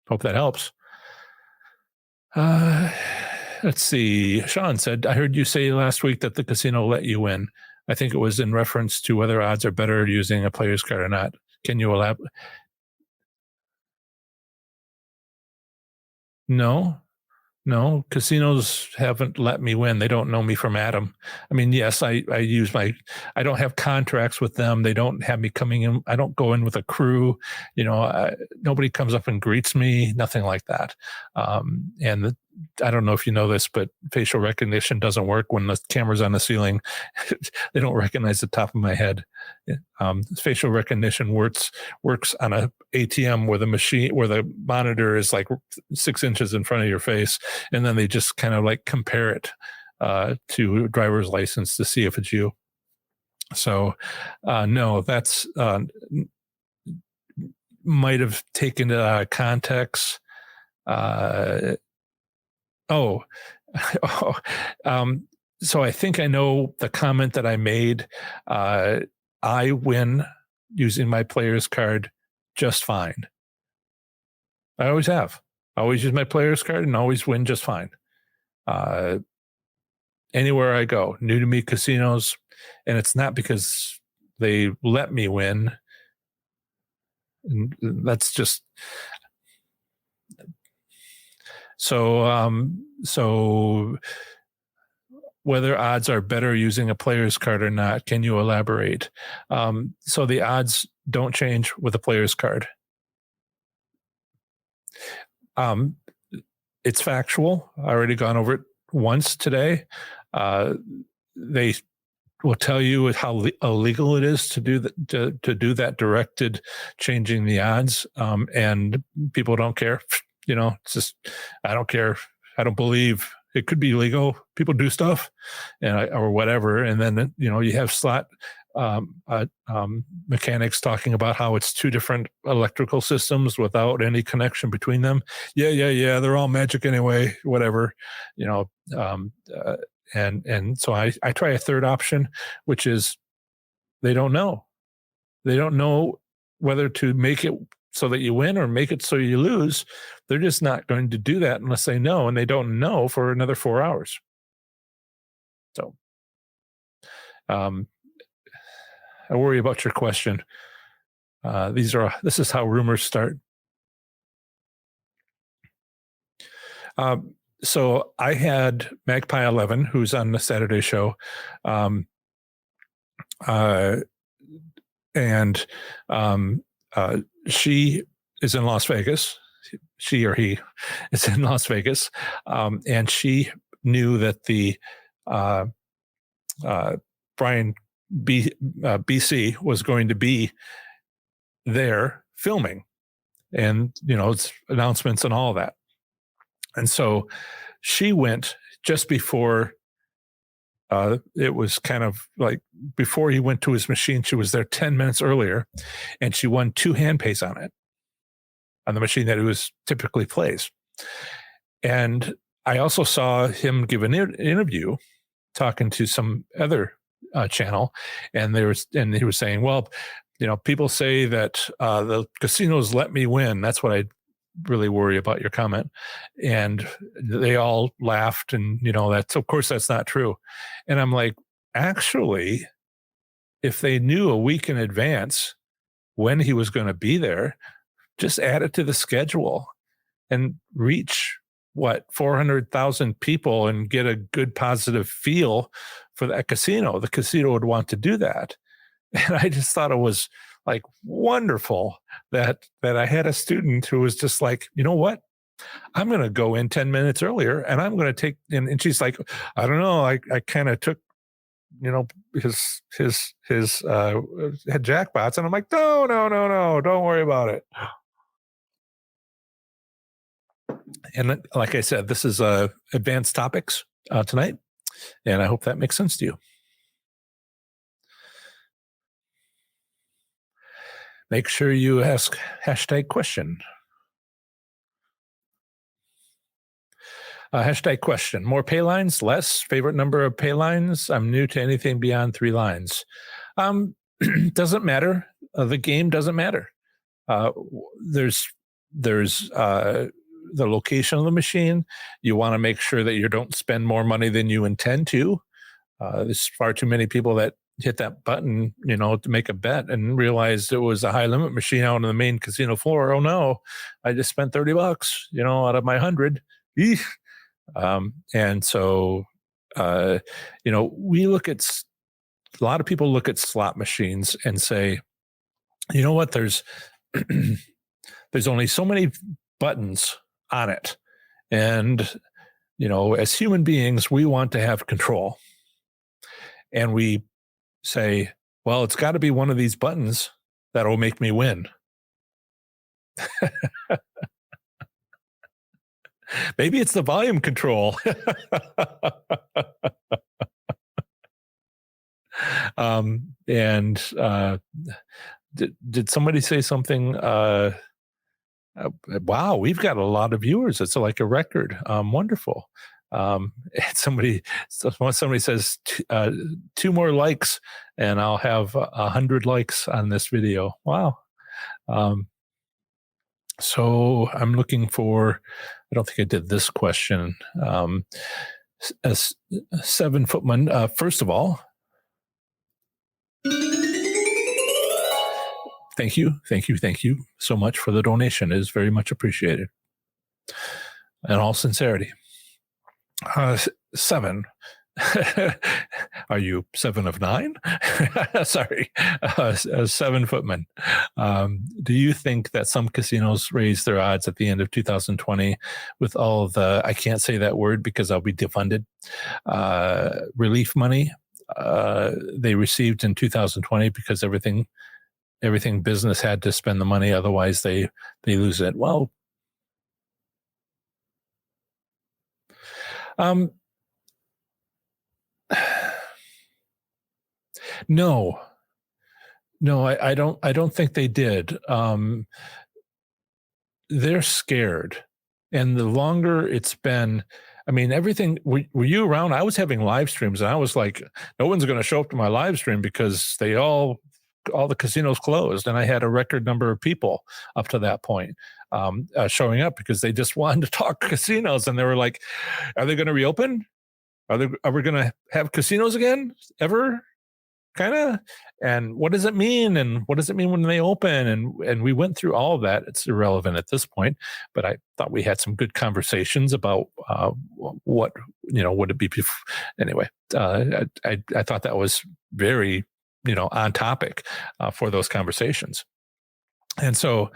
Hope that helps. Let's see. Sean said, I heard you say last week that the casino let you win. I think it was in reference to whether odds are better using a player's card or not. Can you elaborate? No. No, casinos haven't let me win. They don't know me from Adam. I mean, yes, I I don't have contracts with them. They don't have me coming in. I don't go in with a crew. Nobody comes up and greets me, nothing like that. I don't know if you know this, but facial recognition doesn't work when the camera's on the ceiling. They don't recognize the top of my head. Facial recognition works on a ATM where the monitor is like 6 inches in front of your face, and then they just kind of like compare it to a driver's license to see if it's you. So no, that's might have taken it out of context. So I think I know the comment that I made. I win using my player's card just fine. I always have. I always use my player's card and always win just fine. Anywhere I go, new to me casinos, and it's not because they let me win. And that's just so whether odds are better using a player's card or not, can you elaborate? So the odds don't change with a player's card. It's factual. I already gone over it once today. They will tell you how illegal it is to do that, to do that directed changing the odds, and people don't care. It's just, I don't care. I don't believe it could be legal. People do stuff, or whatever, and then you have slot mechanics talking about how it's two different electrical systems without any connection between them. Yeah. They're all magic anyway. Whatever, and so I try a third option, which is they don't know. They don't know whether to make it so that you win or make it so you lose. They're just not going to do that unless they know, and they don't know for another 4 hours. So I worry about your question. This is how rumors start. So I had Magpie 11, who's on the Saturday show, and she is in Las Vegas. She or he is in Las Vegas, and she knew that the Brian BC was going to be there filming, and it's announcements and all that. And so she went just before it was kind of like before he went to his machine. She was there 10 minutes earlier, and she won 2 hand pays on it, on the machine that he was typically plays. And I also saw him give an interview talking to some other channel, and he was saying, well, people say that the casinos let me win. That's what I really worry about, your comment. And they all laughed, and that's, of course, that's not true. And I'm like, actually, if they knew a week in advance when he was going to be there, just add it to the schedule and reach 400,000 people and get a good positive feel for that casino. The casino would want to do that. And I just thought it was like wonderful that I had a student who was just like, you know what? I'm going to go in 10 minutes earlier, and I'm going to take, and she's like, I don't know. I kind of took, his had jackpots. And I'm like, no, don't worry about it. And like I said, this is advanced topics tonight, and I hope that makes sense to you. Make sure you ask #question. #question. More pay lines, less? Favorite number of pay lines? I'm new to anything beyond 3 lines. Doesn't matter. The game doesn't matter. There's the location of the machine. You want to make sure that you don't spend more money than you intend to. There's far too many people that hit that button, to make a bet and realized it was a high limit machine out on the main casino floor. Oh no, I just spent $30, out of my 100. Eesh. And so, we look at, a lot of people look at slot machines and say, you know what, there's only so many buttons on it. And, as human beings, we want to have control. And we say, well, it's got to be one of these buttons that will make me win. Maybe it's the volume control. Did somebody say something? Wow, we've got a lot of viewers. It's like a record. Wonderful. Somebody says 2 more likes, and I'll have 100 likes on this video. Wow. So I'm looking for, I don't think I did this question. As 7-footman, first of all, thank you so much for the donation. It is very much appreciated. In all sincerity. 7. Are you 7 of 9? Sorry, a 7-footman. Do you think that some casinos raised their odds at the end of 2020 with all of the, I can't say that word because I'll be defunded, relief money they received in 2020 because everything business had to spend the money, otherwise they lose it? Well, no, I don't think they did. They're scared. And the longer it's been, I mean, everything, were you around? I was having live streams and I was like, no one's going to show up to my live stream because all the casinos closed. And I had a record number of people up to that point showing up because they just wanted to talk casinos. And they were like, are they going to reopen? Are we going to have casinos again ever? Kind of, and what does it mean? And what does it mean when they open? And we went through all of that. It's irrelevant at this point, but I thought we had some good conversations about what would it be anyway. I thought that was very on topic for those conversations. And so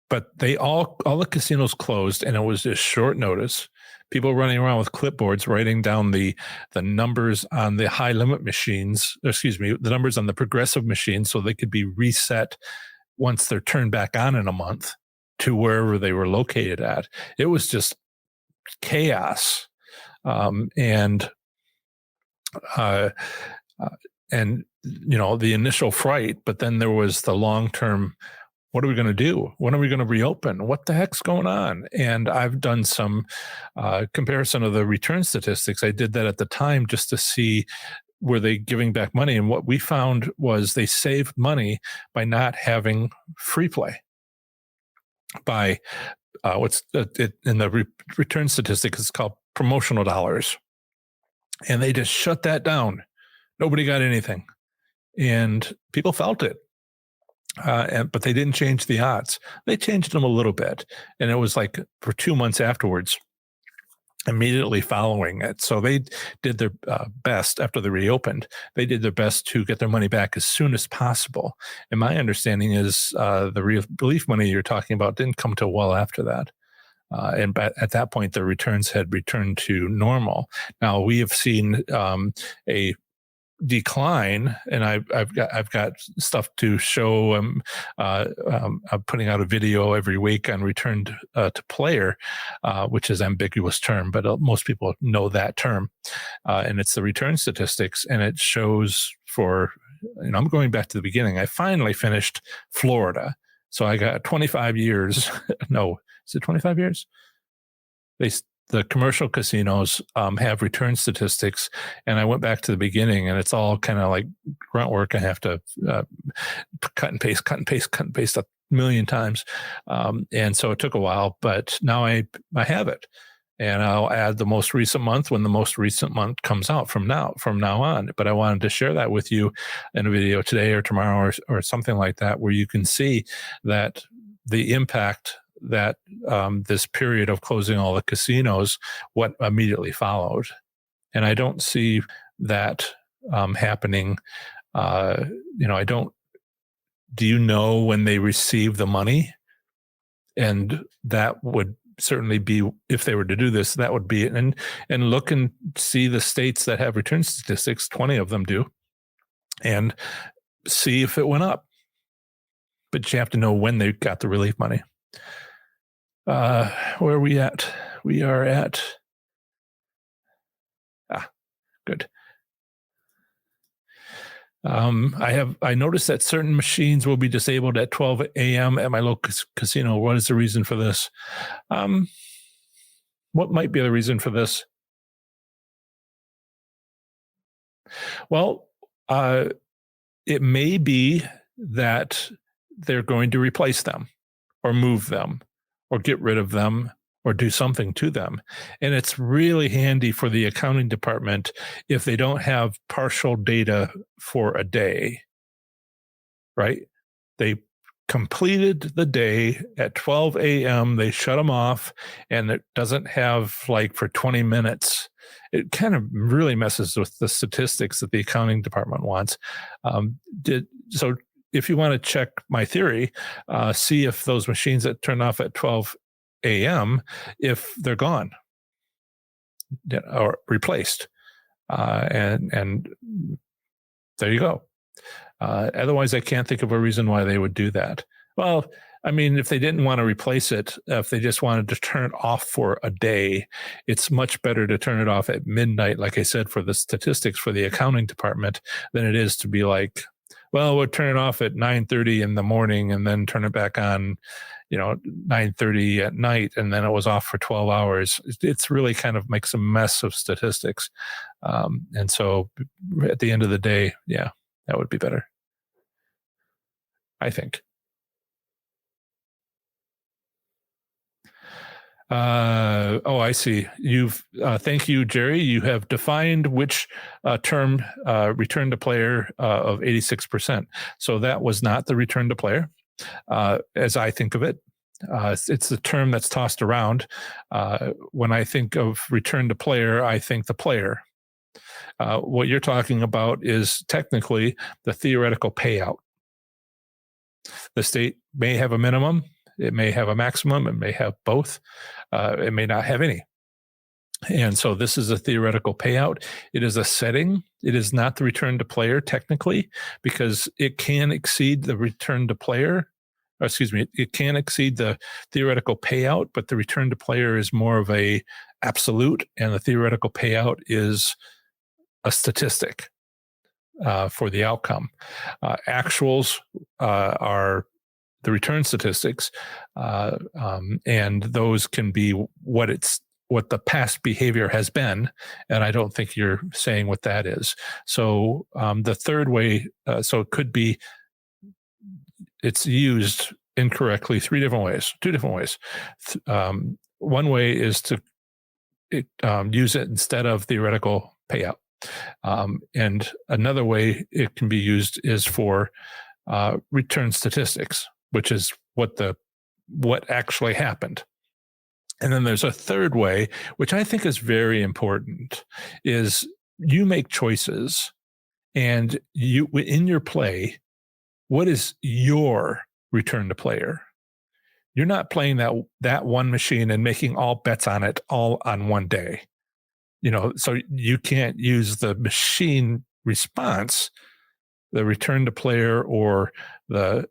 but all the casinos closed, and it was just short notice. People running around with clipboards, writing down the numbers on the high limit machines, the numbers on the progressive machines, so they could be reset once they're turned back on in a month to wherever they were located at. It was just chaos. And the initial fright, but then there was the long-term, what are we going to do? When are we going to reopen? What the heck's going on? And I've done some comparison of the return statistics. I did that at the time just to see, were they giving back money? And what we found was they saved money by not having free play. By in the return statistics, it's called promotional dollars. And they just shut that down. Nobody got anything. And people felt it. But they didn't change the odds. They changed them a little bit. And it was like for 2 months afterwards, immediately following it. So they did their best after they reopened. They did their best to get their money back as soon as possible. And my understanding is the relief money you're talking about didn't come till well after that. And at that point, the returns had returned to normal. Now we have seen a decline, and I've got stuff to show. I'm putting out a video every week on return to player, which is an ambiguous term, but most people know that term, and it's the return statistics, and it shows for. I'm going back to the beginning. I finally finished Florida, so I got 25 years. No, is it 25 years? The commercial casinos have return statistics, and I went back to the beginning, and it's all kind of like grunt work. I have to cut and paste a million times, and so it took a while. But now I have it, and I'll add the most recent month when the most recent month comes out from now on. But I wanted to share that with you in a video today or tomorrow or something like that, where you can see that the impact that this period of closing all the casinos, what immediately followed. And I don't see that happening. I don't. Do you know when they receive the money? And that would certainly be, if they were to do this, that would be it. And look and see the states that have return statistics, 20 of them do, and see if it went up. But you have to know when they got the relief money. Where are we at? We are at, good. I noticed that certain machines will be disabled at 12 a.m. at my local casino. What is the reason for this? What might be the reason for this? Well, it may be that they're going to replace them or move them or get rid of them or do something to them. And it's really handy for the accounting department if they don't have partial data for a day, right? They completed the day at 12 a.m. They shut them off, and it doesn't have like for 20 minutes. It kind of really messes with the statistics that the accounting department wants. So if you want to check my theory, see if those machines that turn off at 12 a.m., if they're gone or replaced. And there you go. Otherwise, I can't think of a reason why they would do that. Well, I mean, if they didn't want to replace it, if they just wanted to turn it off for a day, it's much better to turn it off at midnight, like I said, for the statistics for the accounting department, than it is to be like, well, we'll turn it off at 9:30 in the morning and then turn it back on, 9:30 at night, and then it was off for 12 hours. It's really kind of makes a mess of statistics. And so at the end of the day, yeah, that would be better, I think. I see. Thank you, Jerry. You have defined which term return to player of 86%. So that was not the return to player, as I think of it. It's the term that's tossed around. When I think of return to player, I think the player. What you're talking about is technically the theoretical payout. The state may have a minimum. It may have a maximum. It may have both. It may not have any. And so this is a theoretical payout. It is a setting. It is not the return to player technically, because it can exceed the return to player. It can exceed the theoretical payout, but the return to player is more of a absolute, and the theoretical payout is a statistic for the outcome. Actuals are the return statistics, and those can be what the past behavior has been, and I don't think you're saying what that is. So the third way, so it could be it's used incorrectly two different ways. One way is to use it instead of theoretical payout. And another way it can be used is for return statistics, which is what actually happened. And then there's a third way, which I think is very important, is you make choices, and you in your play, what is your return to player? You're not playing that one machine and making all bets on it all on one day. So you can't use the machine response, the return to player, or the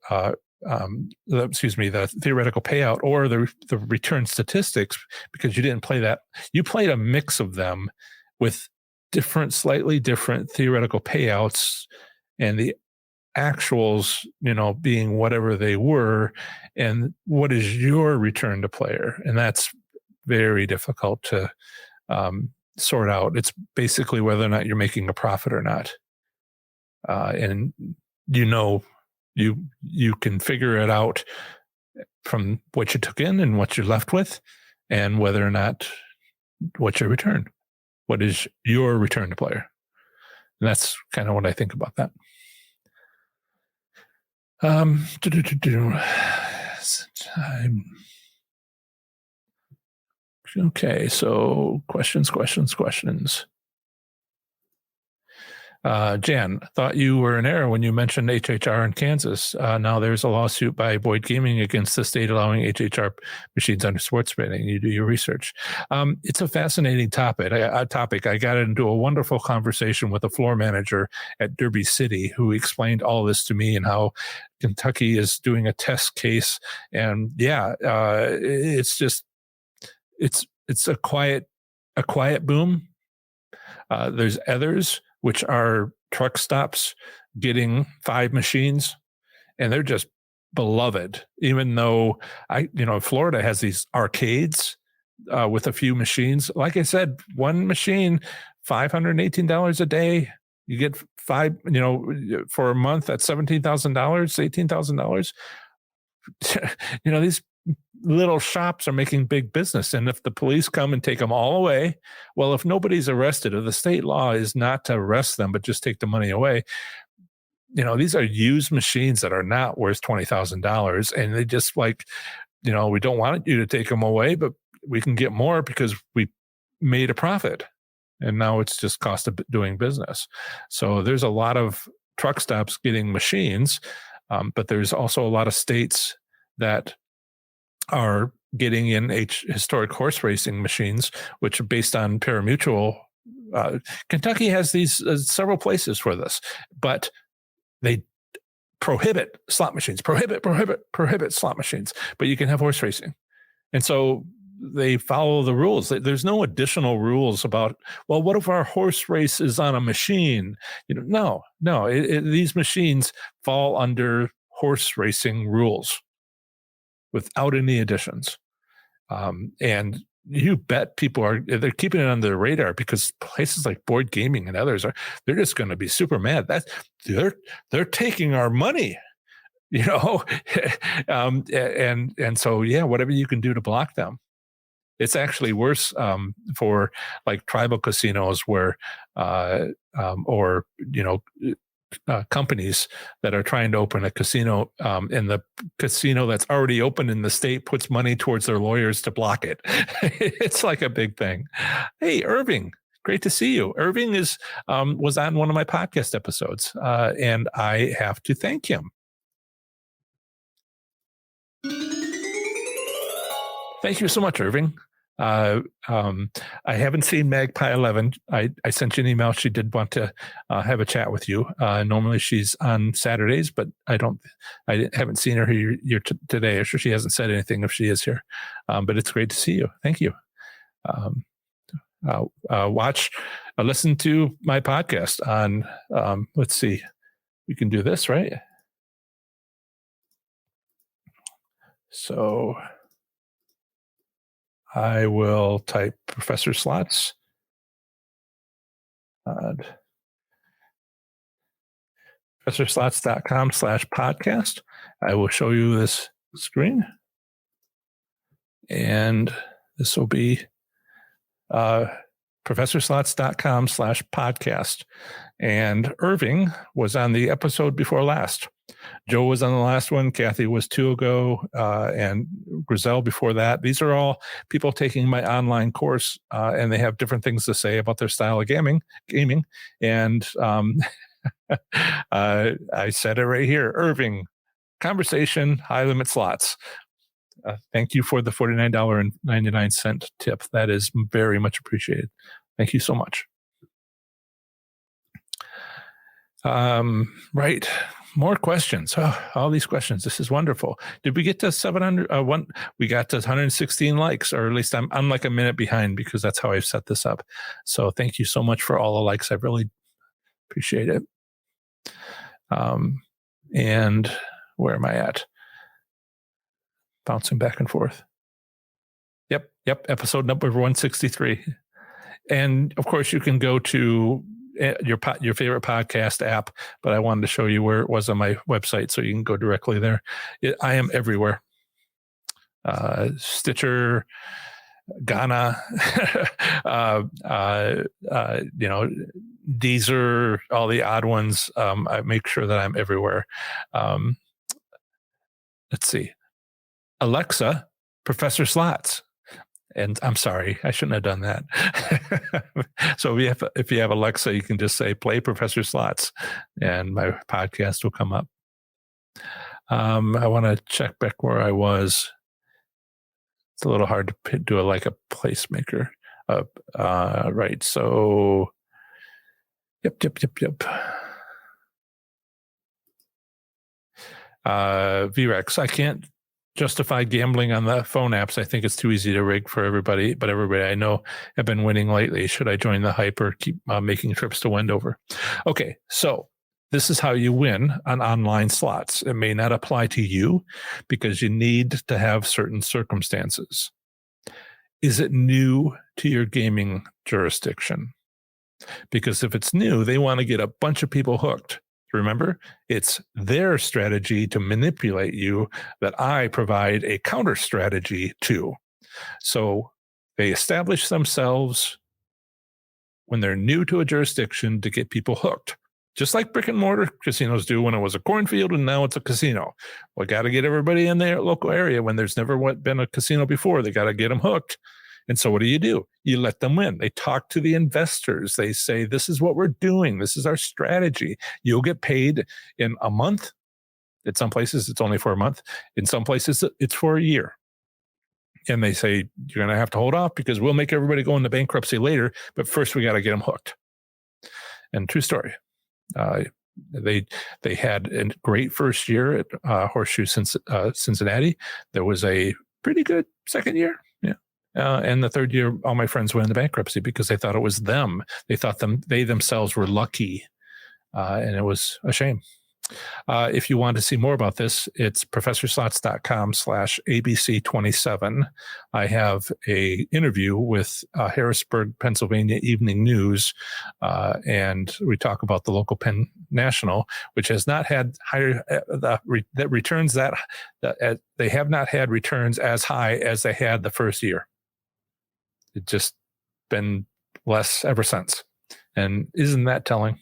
theoretical payout, or the return statistics, because you didn't play that. You played a mix of them with slightly different theoretical payouts, and the actuals, being whatever they were, and what is your return to player? And that's very difficult to sort out. It's basically whether or not you're making a profit or not. And you can figure it out from what you took in and what you're left with, and whether or not what's your return. What is your return to player? And that's kind of what I think about that. Okay, so questions. Jan, thought you were in error when you mentioned HHR in Kansas. Now there's a lawsuit by Boyd Gaming against the state allowing HHR machines under sports betting. You do your research. It's a fascinating topic. I got into a wonderful conversation with a floor manager at Derby City who explained all this to me and how Kentucky is doing a test case. And it's a quiet boom. There's others, which are truck stops getting 5 machines, and they're just beloved. Even though Florida has these arcades with a few machines. Like I said, one machine, $518 a day. You get 5, for a month at $17,000, $18,000. These little shops are making big business. And if the police come and take them all away, well, if nobody's arrested, if the state law is not to arrest them, but just take the money away, these are used machines that are not worth $20,000. And they just we don't want you to take them away, but we can get more because we made a profit. And now it's just cost of doing business. So there's a lot of truck stops getting machines, but there's also a lot of states that are getting in historic horse racing machines, which are based on parimutuel. Kentucky has these several places for this, but they prohibit slot machines, prohibit slot machines, but you can have horse racing. And so they follow the rules. There's no additional rules about, well, what if our horse race is on a machine? No, these machines fall under horse racing rules without any additions. And you bet they're keeping it on their radar because places like Boyd Gaming and others they're just going to be super mad. They're taking our money, and so, whatever you can do to block them. It's actually worse for like tribal casinos where, companies that are trying to open a casino, and the casino that's already open in the state puts money towards their lawyers to block it. It's like a big thing. Hey, Irving, great to see you. Irving was on one of my podcast episodes, and I have to thank him. Thank you so much, Irving. I haven't seen Magpie 11. I sent you an email. She did want to have a chat with you. Normally she's on Saturdays, but I haven't seen her here today. I'm sure she hasn't said anything if she is here. But it's great to see you. Thank you. Listen to my podcast on, let's see, we can do this, right? So I will type Professor Slots. ProfessorSlots.com/podcast. I will show you this screen. And this will be ProfessorSlots.com/podcast. And Irving was on the episode before last. Joe was on the last one. Kathy was 2 ago, and Grizel before that. These are all people taking my online course, and they have different things to say about their style of gaming. And I said it right here. Irving, conversation, high limit slots. Thank you for the $49.99 tip. That is very much appreciated. Thank you so much. Right. More questions. Oh, all these questions. This is wonderful. Did we get to 700? We got to 116 likes, or at least I'm like a minute behind because that's how I've set this up. So thank you so much for all the likes. I really appreciate it. And where am I at? Bouncing back and forth. Yep. Episode number 163. And of course, you can go to your favorite podcast app, but I wanted to show you where it was on my website, so you can go directly there. I am everywhere. Stitcher, Ghana, Deezer, all the odd ones. I make sure that I'm everywhere. Let's see. Alexa, Professor Slots. And I'm sorry, I shouldn't have done that. So if you have Alexa, you can just say play Professor Slots, and my podcast will come up. I want to check back where I was. It's a little hard to do a placemaker. Right. So, yep. VREX, I can't justify gambling on the phone apps. I think it's too easy to rig for everybody, but everybody I know have been winning lately. Should I join the hype or keep making trips to Wendover? Okay, so this is how you win on online slots. It may not apply to you because you need to have certain circumstances. Is it new to your gaming jurisdiction? Because if it's new, they want to get a bunch of people hooked. Remember, it's their strategy to manipulate you that I provide a counter strategy to. So they establish themselves when they're new to a jurisdiction to get people hooked, just like brick and mortar casinos do when it was a cornfield and now it's a casino. We got to get everybody in their local area when there's never been a casino before. They got to get them hooked. And so what do? You let them win. They talk to the investors. They say, this is what we're doing. This is our strategy. You'll get paid in a month. At some places, it's only for a month. In some places, it's for a year. And they say, you're going to have to hold off because we'll make everybody go into bankruptcy later. But first, we got to get them hooked. And true story. They had a great first year at Horseshoe Cincinnati. There was a pretty good second year. Yeah. And the third year, all my friends went into bankruptcy because they thought it was them. They thought they themselves were lucky. And it was a shame. If you want to see more about this, it's professorslots.com/ABC27. I have a interview with Harrisburg, Pennsylvania Evening News, and we talk about the local Penn National, which has not had higher returns that they have not had returns as high as they had the first year. It's just been less ever since. And isn't that telling?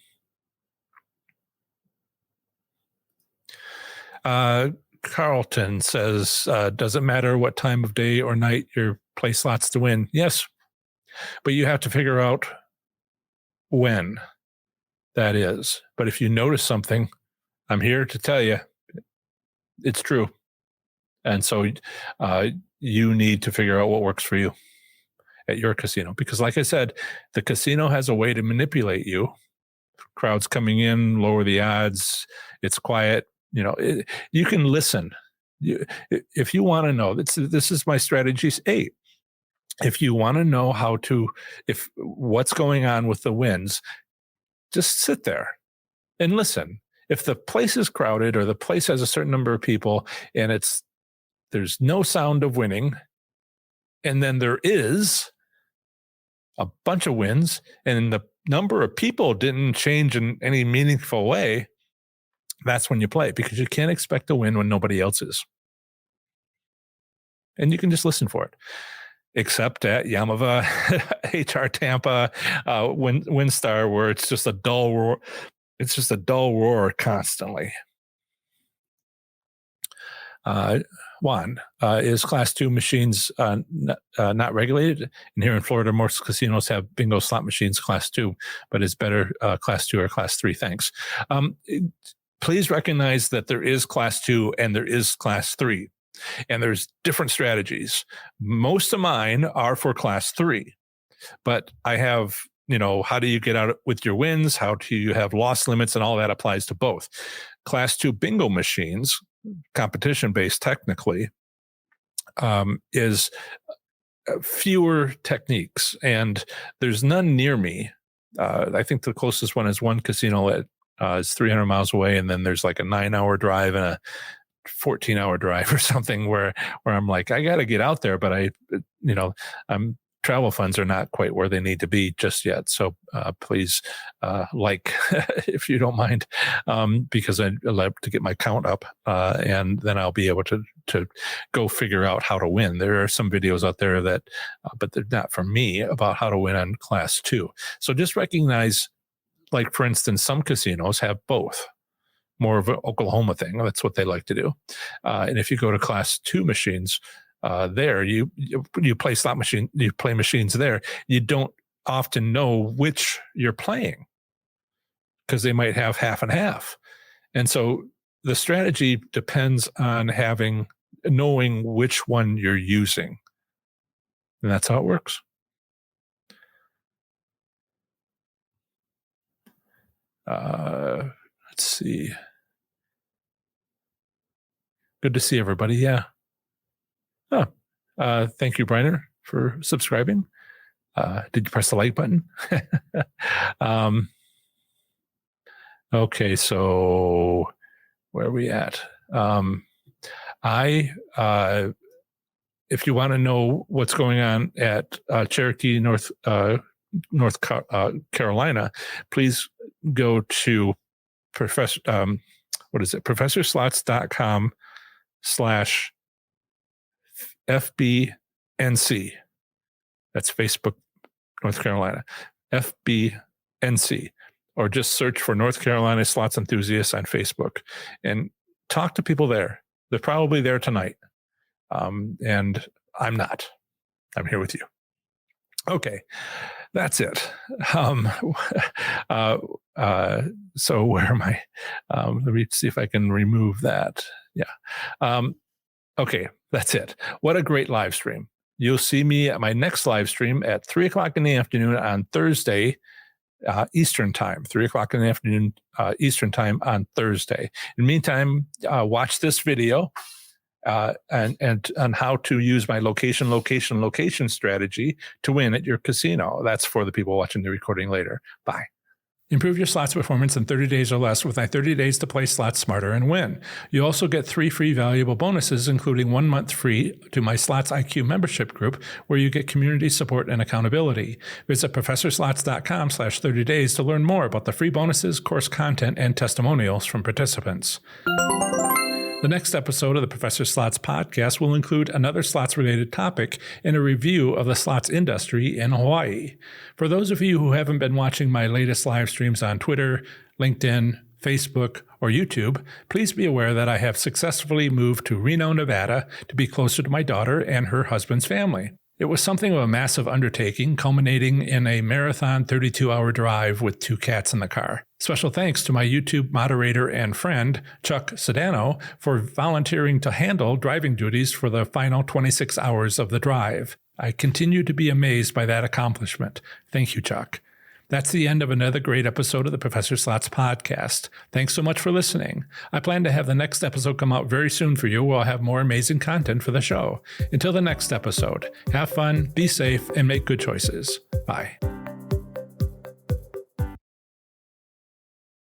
Carlton says, does it matter what time of day or night you play slots to win? Yes, but you have to figure out when that is. But if you notice something, I'm here to tell you it's true. And so you need to figure out what works for you at your casino. Because like I said, the casino has a way to manipulate you. Crowds coming in, lower the odds, it's quiet. You can listen. If you want to know, this is my strategies 8. If you want to know what's going on with the wins, just sit there and listen. If the place is crowded or the place has a certain number of people and there's no sound of winning, and then there is a bunch of wins and the number of people didn't change in any meaningful way, that's when you play, because you can't expect to win when nobody else is. And you can just listen for it. Except at Yamava, HR Tampa, WinStar, where it's just a dull roar. It's just a dull roar constantly. Juan, is Class 2 machines not regulated? And here in Florida, most casinos have bingo slot machines Class 2, but it's better Class 2 or Class 3. Thanks. Please recognize that there is Class 2 and there is Class 3, and there's different strategies. Most of mine are for Class 3, but I have, how do you get out with your wins? How do you have loss limits? And all that applies to both. Class 2 bingo machines, competition-based technically, is fewer techniques, and there's none near me. I think the closest one is one casino that is 300 miles away, and then there's like a 9-hour drive and a 14-hour drive or something where I'm like, I got to get out there, but travel funds are not quite where they need to be just yet. So please, if you don't mind, because I'd love to get my count up, and then I'll be able to go figure out how to win. There are some videos out there that, but they're not for me, about how to win on Class 2. So just recognize, like, for instance, some casinos have both. More of an Oklahoma thing. That's what they like to do. And if you go to Class 2 machines, there. You play slot machine, you play machines there. You don't often know which you're playing because they might have half and half. And so the strategy depends on knowing which one you're using. And that's how it works. Let's see. Good to see everybody. Yeah. Oh, thank you, Briner, for subscribing. Did you press the like button? Okay, so where are we at? If you want to know what's going on at Cherokee, North Carolina, please go to professorslots.com/FBNC. That's Facebook, North Carolina, FBNC, or just search for North Carolina Slots Enthusiasts on Facebook and talk to people there. They're probably there tonight. And I'm not. I'm here with you. Okay, that's it. So where am I? Let me see if I can remove that. Yeah. Okay, that's it. What a great live stream. You'll see me at my next live stream at 3:00 in the afternoon on Thursday, Eastern time, 3:00 in the afternoon, Eastern time on Thursday. In the meantime, watch this video and on how to use my location strategy to win at your casino. That's for the people watching the recording later. Bye. Improve your slots performance in 30 days or less with my 30 days to play slots smarter and win. You also get 3 free valuable bonuses, including 1 month free to my Slots IQ membership group, where you get community support and accountability. Visit professorslots.com/30 days to learn more about the free bonuses, course content, and testimonials from participants. The next episode of the Professor Slots podcast will include another slots-related topic and a review of the slots industry in Hawaii. For those of you who haven't been watching my latest live streams on Twitter, LinkedIn, Facebook, or YouTube, please be aware that I have successfully moved to Reno, Nevada to be closer to my daughter and her husband's family. It was something of a massive undertaking, culminating in a marathon 32-hour drive with 2 cats in the car. Special thanks to my YouTube moderator and friend, Chuck Sedano, for volunteering to handle driving duties for the final 26 hours of the drive. I continue to be amazed by that accomplishment. Thank you, Chuck. That's the end of another great episode of the Professor Slots podcast. Thanks so much for listening. I plan to have the next episode come out very soon for you, where I'll have more amazing content for the show. Until the next episode, have fun, be safe, and make good choices. Bye.